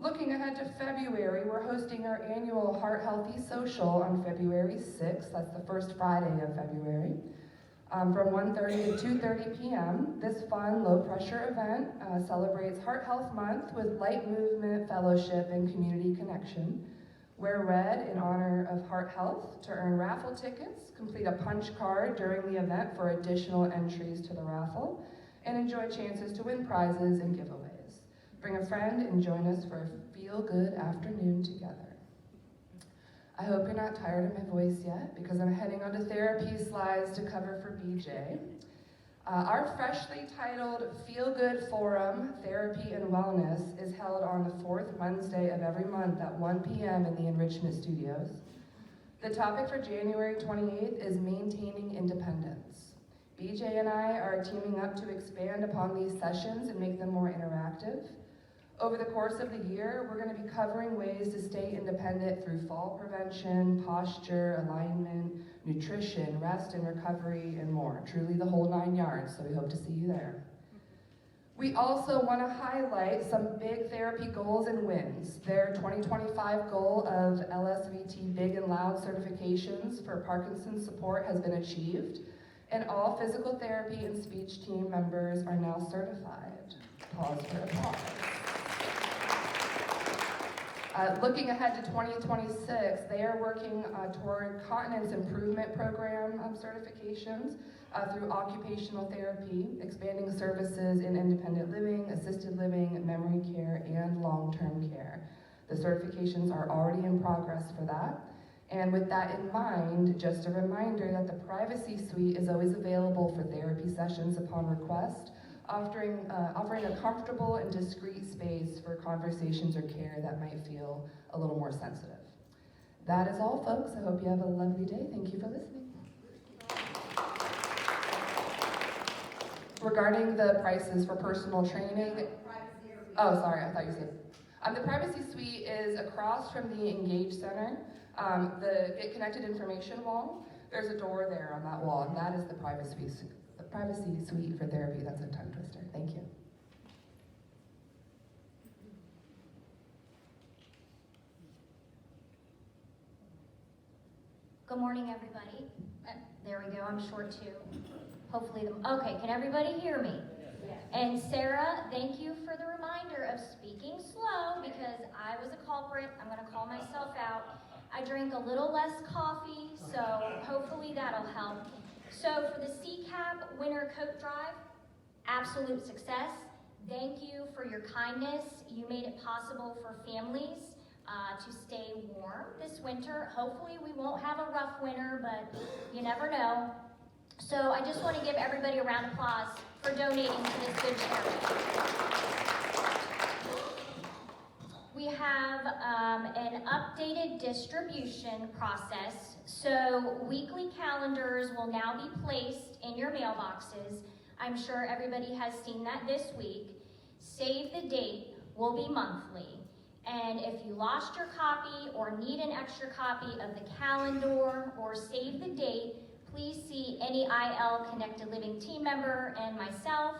Looking ahead to February, we're hosting our annual Heart Healthy Social on February 6th. That's the first Friday of February. From 1:30 to 2:30 p.m. This fun, low-pressure event celebrates Heart Health Month with light movement, fellowship, and community connection. Wear red in honor of heart health to earn raffle tickets, complete a punch card during the event for additional entries to the raffle, and enjoy chances to win prizes and giveaways. Bring a friend and join us for a feel-good afternoon together. I hope you're not tired of my voice yet, because I'm heading on to therapy slides to cover for BJ. Our freshly titled Feel Good Forum, Therapy and Wellness is held on the fourth Wednesday of every month at 1 p.m. in the Enrichment Studios. The topic for January 28th is Maintaining Independence. BJ and I are teaming up to expand upon these sessions and make them more interactive. Over the course of the year, we're going to be covering ways to stay independent through fall prevention, posture, alignment, nutrition, rest and recovery, and more. Truly the whole 9 yards, so we hope to see you there. We also want to highlight some big therapy goals and wins. Their 2025 goal of LSVT Big and Loud certifications for Parkinson's support has been achieved, and all physical therapy and speech team members are now certified. Pause for applause. Looking ahead to 2026, they are working toward continence improvement program certifications through occupational therapy, expanding services in independent living, assisted living, memory care, and long-term care. The certifications are already in progress for that. And with that in mind, just a reminder that the privacy suite is always available for therapy sessions upon request, offering a comfortable and discreet space for conversations or care that might feel a little more sensitive. That is all, folks. I hope you have a lovely day. Thank you for listening. Regarding the prices for personal training, oh, sorry, I thought you said, The privacy suite is across from the Engage Center, the Get Connected information wall. There's a door there on that wall, and that is the privacy suite for therapy. That's a tongue twister. Thank you. Good morning, everybody. There we go, I'm short too. Hopefully, okay, can everybody hear me? And Sarah, thank you for the reminder of speaking slow because I was a culprit. I'm gonna call myself out. I drank a little less coffee, so hopefully that'll help. So for the CCAP Winter Coat Drive, absolute success. Thank you for your kindness. You made it possible for families to stay warm this winter. Hopefully we won't have a rough winter, but you never know. So I just want to give everybody a round of applause for donating to this good charity. We have an updated distribution process. So weekly calendars will now be placed in your mailboxes. I'm sure everybody has seen that this week. Save the date will be monthly. And if you lost your copy or need an extra copy of the calendar or save the date, please see any IL Connected Living team member and myself.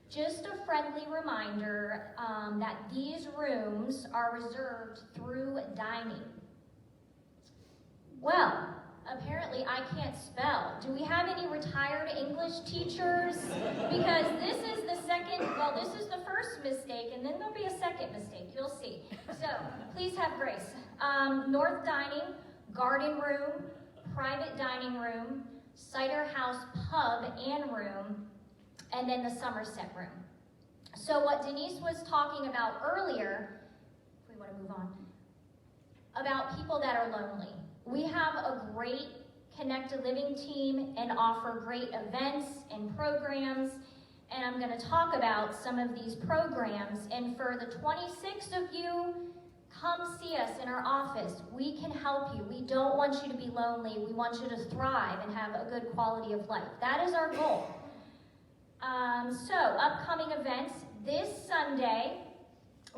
Just a friendly reminder that these rooms are reserved through dining. Well, apparently I can't spell. Do we have any retired English teachers? Because this is the first mistake, and then there'll be a second mistake, you'll see. So, please have grace. North dining, garden room, private dining room, cider house pub and room, and then the Somerset room. So what Denise was talking about earlier, if we want to move on, about people that are lonely. We have a great Connected Living team and offer great events and programs, and I'm going to talk about some of these programs. And for the 26 of you, come see us in our office. We can help you. We don't want you to be lonely. We want you to thrive and have a good quality of life. That is our goal. So, upcoming events. This Sunday,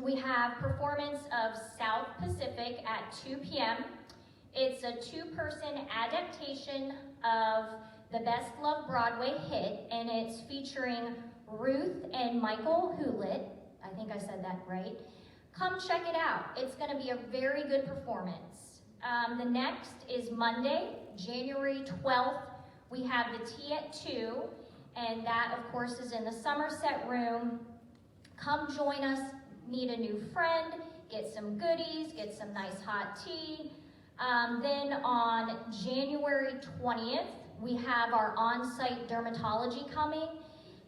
we have performance of South Pacific at 2 p.m. It's a two-person adaptation of the Best Love Broadway hit, and it's featuring Ruth and Michael Hewlett. I think I said that right. Come check it out. It's going to be a very good performance. The next is Monday, January 12th. We have the tea at 2, and that, of course, is in the Somerset room. Come join us, meet a new friend, get some goodies, get some nice hot tea. Then on January 20th, we have our on-site dermatology coming.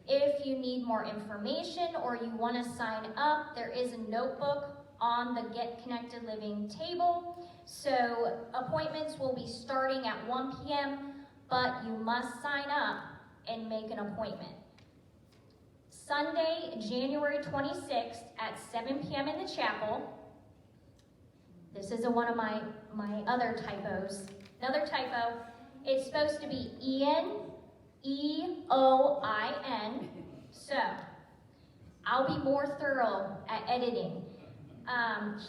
If you need more information or you want to sign up, there is a notebook on the Get Connected Living table. So appointments will be starting at 1 p.m., but you must sign up and make an appointment. Sunday, January 26th at 7 p.m. in the chapel. This is one of my other typos. Another typo. It's supposed to be Ian, E-O-I-N. So, I'll be more thorough at editing.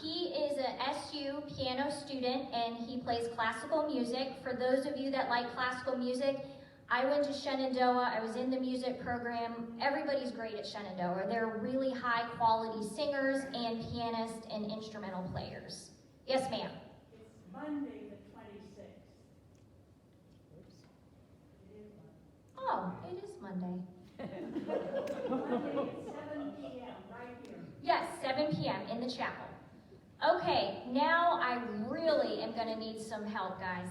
He is an SU piano student and he plays classical music. For those of you that like classical music, I went to Shenandoah. I was in the music program. Everybody's great at Shenandoah. They're really high quality singers and pianists and instrumental players. Yes, ma'am. It's Monday the 26th. Oh, it is Monday. Monday at 7 p.m. right here. Yes, 7 p.m. in the chapel. Okay, now I really am going to need some help, guys.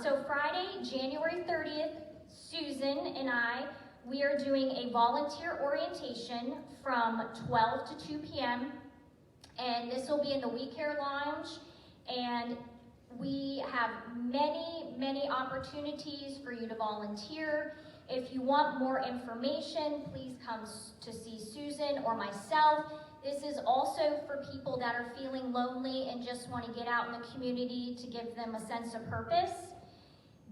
So Friday, January 30th, Susan and I, we are doing a volunteer orientation from 12 to 2 p.m. And this will be in the We Care Lounge. And we have many opportunities for you to volunteer. If you want more information, please come to see Susan or myself. This is also for people that are feeling lonely and just want to get out in the community to give them a sense of purpose.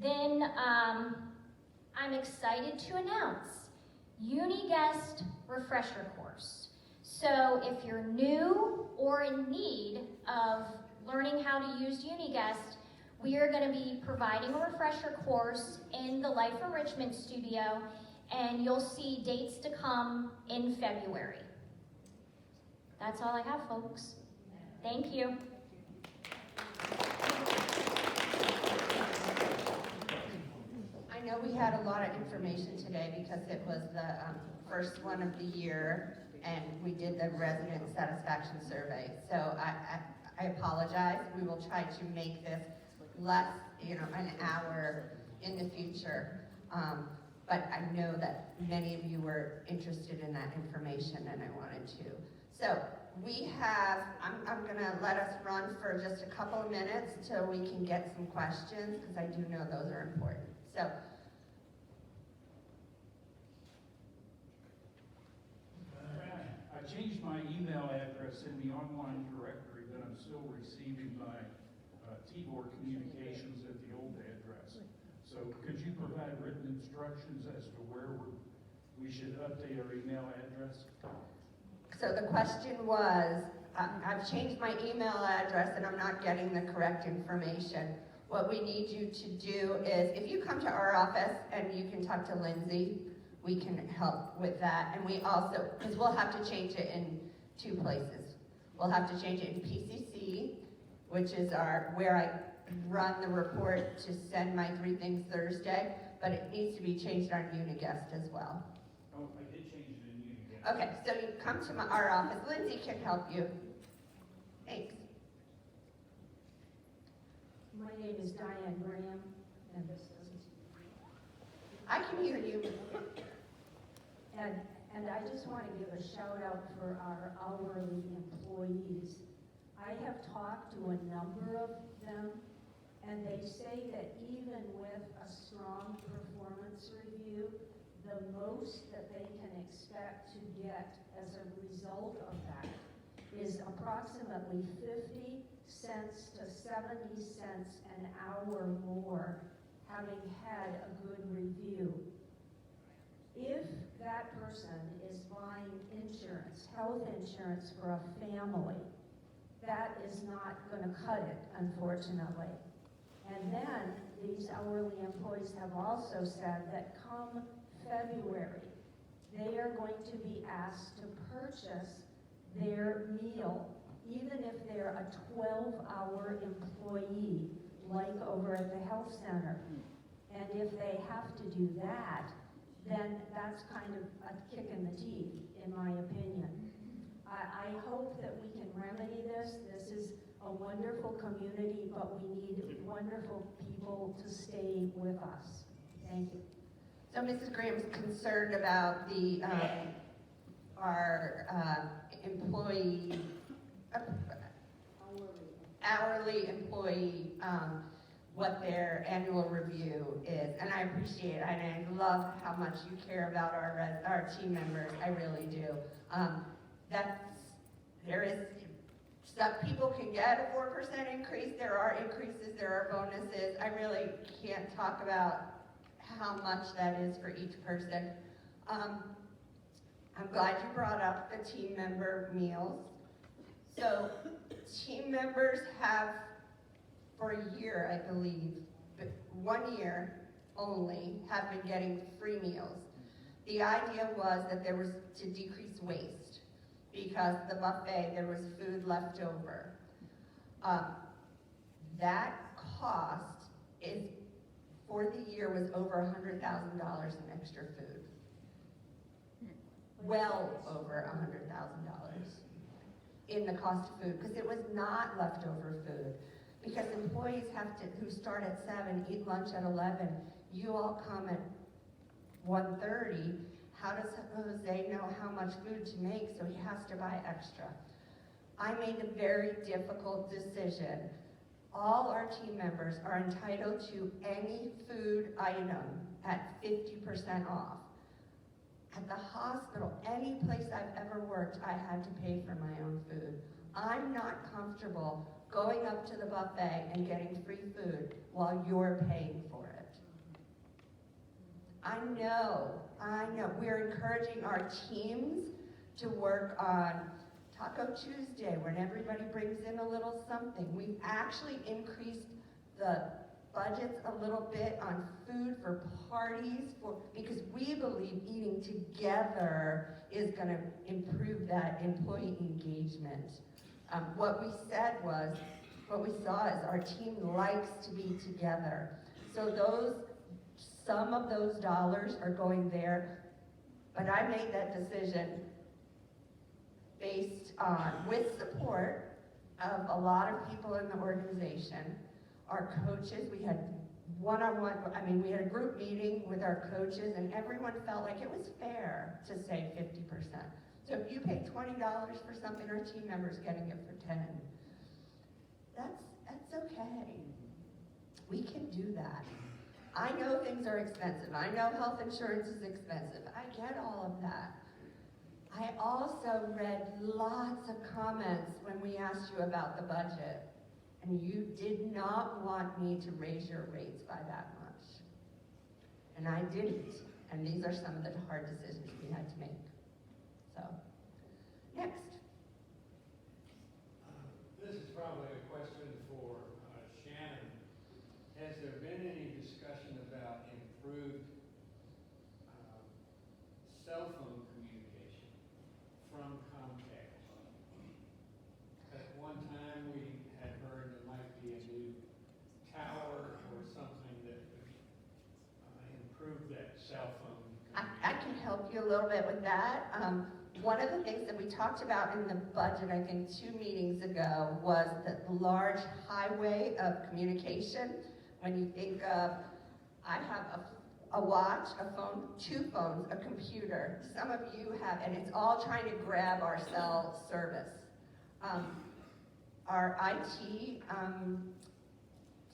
Then I'm excited to announce UniGuest Refresher Course. So if you're new or in need of learning how to use UniGuest, we are going to be providing a refresher course in the Life Enrichment Studio, and you'll see dates to come in February. That's all I have, folks. Thank you. I know we had a lot of information today because it was the first one of the year, and we did the resident satisfaction survey. So I apologize. We will try to make this less, an hour in the future. But I know that many of you were interested in that information, and I wanted to. So we have, I'm gonna let us run for just a couple of minutes till we can get some questions, because I do know those are important. So. I changed my email address in the online directory, but I'm still receiving my Tibor communications at the old address. So could you provide written instructions as to where we should update our email address? So the question was, I've changed my email address and I'm not getting the correct information. What we need you to do is, if you come to our office and you can talk to Lindsay, we can help with that. And we also, because we'll have to change it in 2 places. We'll have to change it in PCC, which is where I run the report to send my 3 things Thursday, but it needs to be changed on UniGuest as well. Oh, I did change it in UniGuest. Okay, so you come to our office. Lindsay can help you. Thanks. My name is Diane Graham, and this is... I can hear you. And I just want to give a shout out for our hourly employees. I have talked to a number of them, and they say that even with a strong performance review, the most that they can expect to get as a result of that is approximately 50 cents to 70 cents an hour more, having had a good review. If that person is buying insurance, health insurance for a family, that is not going to cut it, unfortunately. And then these hourly employees have also said that come February, they are going to be asked to purchase their meal, even if they're a 12-hour employee, like over at the health center. And if they have to do that, then that's kind of a kick in the teeth, in my opinion. I hope that we can remedy this. This is a wonderful community, but we need wonderful people to stay with us. Thank you. So Mrs. Graham's concerned about the our employee, hourly employee, what their annual review is, and I appreciate it, and I love how much you care about our team members. I really do. There is stuff people can get a 4% increase. There are increases. There are bonuses. I really can't talk about how much that is for each person. I'm glad you brought up the team member meals. So team members have, for a year, I believe, but 1 year only, have been getting free meals. The idea was that there was to decrease waste, because the buffet, there was food left over. That cost is, for the year, was over $100,000 in extra food. Well over $100,000 in the cost of food, because it was not leftover food. Because employees have to, who start at 7, eat lunch at 11, you all come at 1:30, how does Jose know how much food to make, so he has to buy extra? I made a very difficult decision. All our team members are entitled to any food item at 50% off. At the hospital, any place I've ever worked, I had to pay for my own food. I'm not comfortable going up to the buffet and getting free food while you're paying for it. I know, we're encouraging our teams to work on Taco Tuesday, when everybody brings in a little something. We've actually increased the budgets a little bit on food for parties, because we believe eating together is going to improve that employee engagement. What we saw is our team likes to be together. So some of those dollars are going there, but I made that decision based on, with support of a lot of people in the organization. Our coaches, we had we had a group meeting with our coaches, and everyone felt like it was fair to say 50%. So if you pay $20 for something, our team member's getting it for 10. That's okay. We can do that. I know things are expensive. I know health insurance is expensive. I get all of that. I also read lots of comments when we asked you about the budget, and you did not want me to raise your rates by that much. And I didn't. And these are some of the hard decisions we had to make. So, next. This is probably a question for Shannon. Has there been any discussion about improved cell phone communication from Comcast? At one time, we had heard there might be a new tower or something that would improve that cell phone communication. I can help you a little bit with that. One of the things that we talked about in the budget, I think 2 meetings ago, was the large highway of communication. When you think of, I have a watch, a phone, 2 phones, a computer. Some of you have, and it's all trying to grab our cell service. Our IT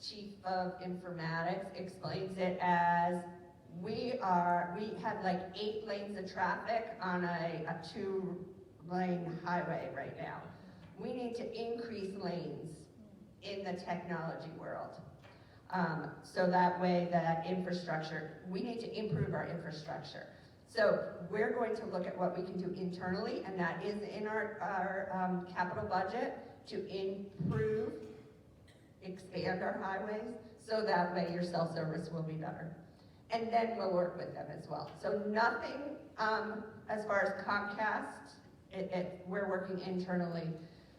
chief of informatics explains it as we have like 8 lanes of traffic on a 2-lane highway right now. We need to increase lanes in the technology world. So that way that infrastructure, we need to improve our infrastructure. So we're going to look at what we can do internally, and that is in our capital budget, to improve, expand our highways, so that way your cell service will be better. And then we'll work with them as well. So nothing as far as Comcast, we're working internally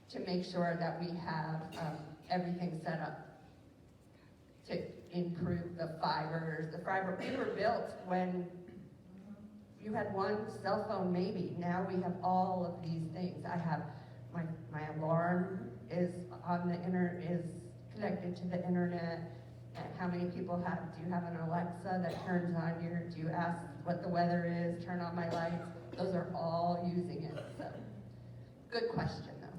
to make sure that we have everything set up to improve the fiber. We were built when you had 1 cell phone maybe. Now we have all of these things. I have my alarm is connected to the internet. And how many people do you have an Alexa that turns on do you ask what the weather is, turn on my lights? Those are all using it, so. Good question, though.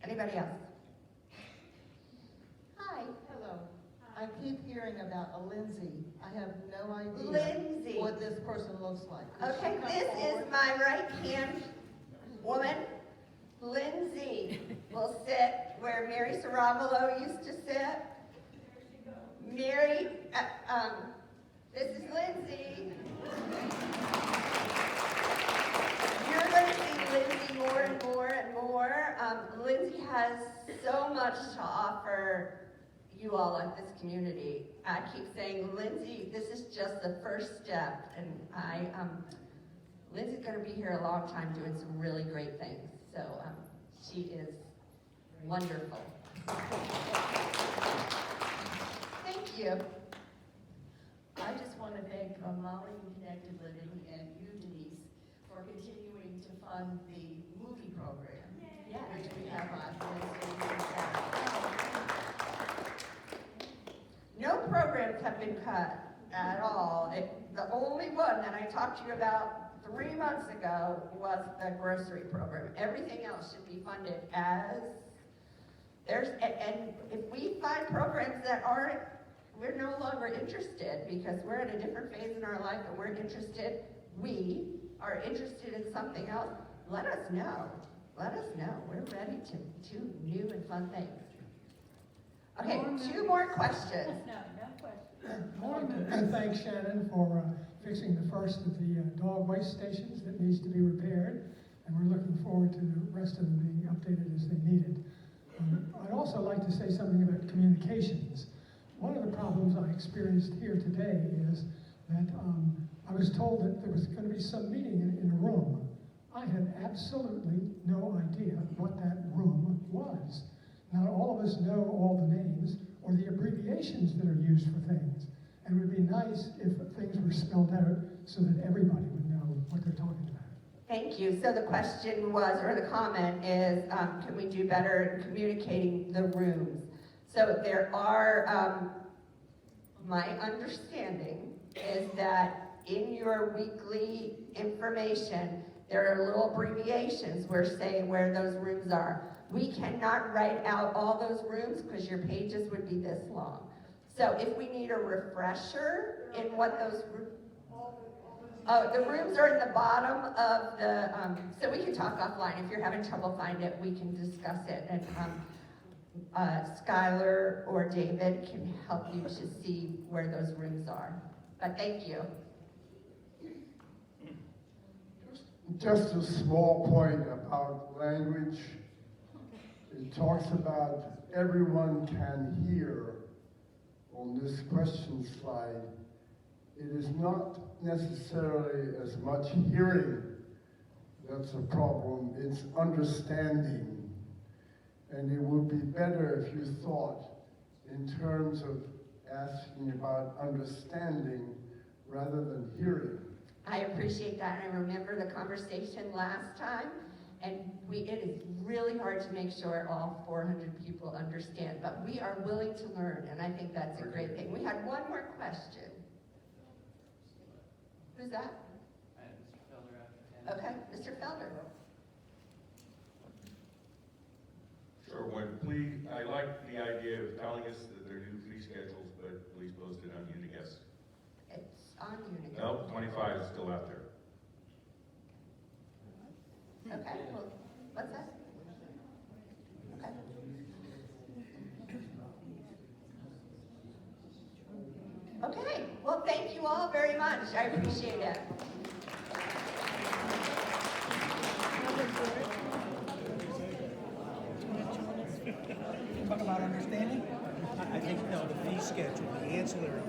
Anybody else? Hi. Hello. I keep hearing about a Lindsay. I have no idea Lindsay. what this person looks like. Okay, this is my right-hand woman. Lindsay will sit where Mary Saravalo used to sit. Mary, this is Lindsay. You're going to see Lindsay more and more and more. Lindsay has so much to offer you all at this community. I keep saying, Lindsay, this is just the first step, and Lindsay's going to be here a long time doing some really great things. So she is wonderful. Thank you. I just want to thank Molly and Connected Living and you, Denise, for continuing to fund the movie program, which we have on Wednesdays and Saturdays. No programs have been cut at all. The only one that I talked to you about 3 months ago was the grocery program. Everything else should be funded as and if we find programs that aren't, we're no longer interested because we're in a different phase in our life and we are interested in something else, let us know. Let us know. We're ready to do new and fun things. Okay, 2 more questions. I want to thank Shannon for fixing the first of the dog waste stations that needs to be repaired, and we're looking forward to the rest of them being updated as they need it. I'd also like to say something about communications. One of the problems I experienced here today is that I was told that there was going to be some meeting in a room. I had absolutely no idea what that room was. Not all of us know all the names or the abbreviations that are used for things. And it would be nice if things were spelled out so that everybody would know what they're talking about. Thank you. So the question was, or the comment is, can we do better in communicating the rooms? So there are, my understanding is that in your weekly information, there are little abbreviations where saying where those rooms are. We cannot write out all those rooms because your pages would be this long. So if we need a refresher in what those rooms, oh, the rooms are in the bottom of the, so we can talk offline. If you're having trouble finding it, we can discuss it. And Skylar or David can help you to see where those rooms are. But thank you. Just a small point about language. It talks about everyone can hear on this question slide. It is not necessarily as much hearing that's a problem, it's understanding. And it would be better if you thought in terms of asking about understanding rather than hearing. I appreciate that. I remember the conversation last time, and it is really hard to make sure all 400 people understand, but we are willing to learn, and I think that's a great thing. We had one more question. Who's that? Okay, Mr. Felder. Sure, I like the idea of telling us that there are new fee schedules, but please post it on Uniguest. It's on Uniguest. Nope, 25 is still out there. Okay, well, what's that? Okay. Okay, well, thank you all very much. I appreciate it. Talk about understanding? I think, no, the fee schedule, the ancillary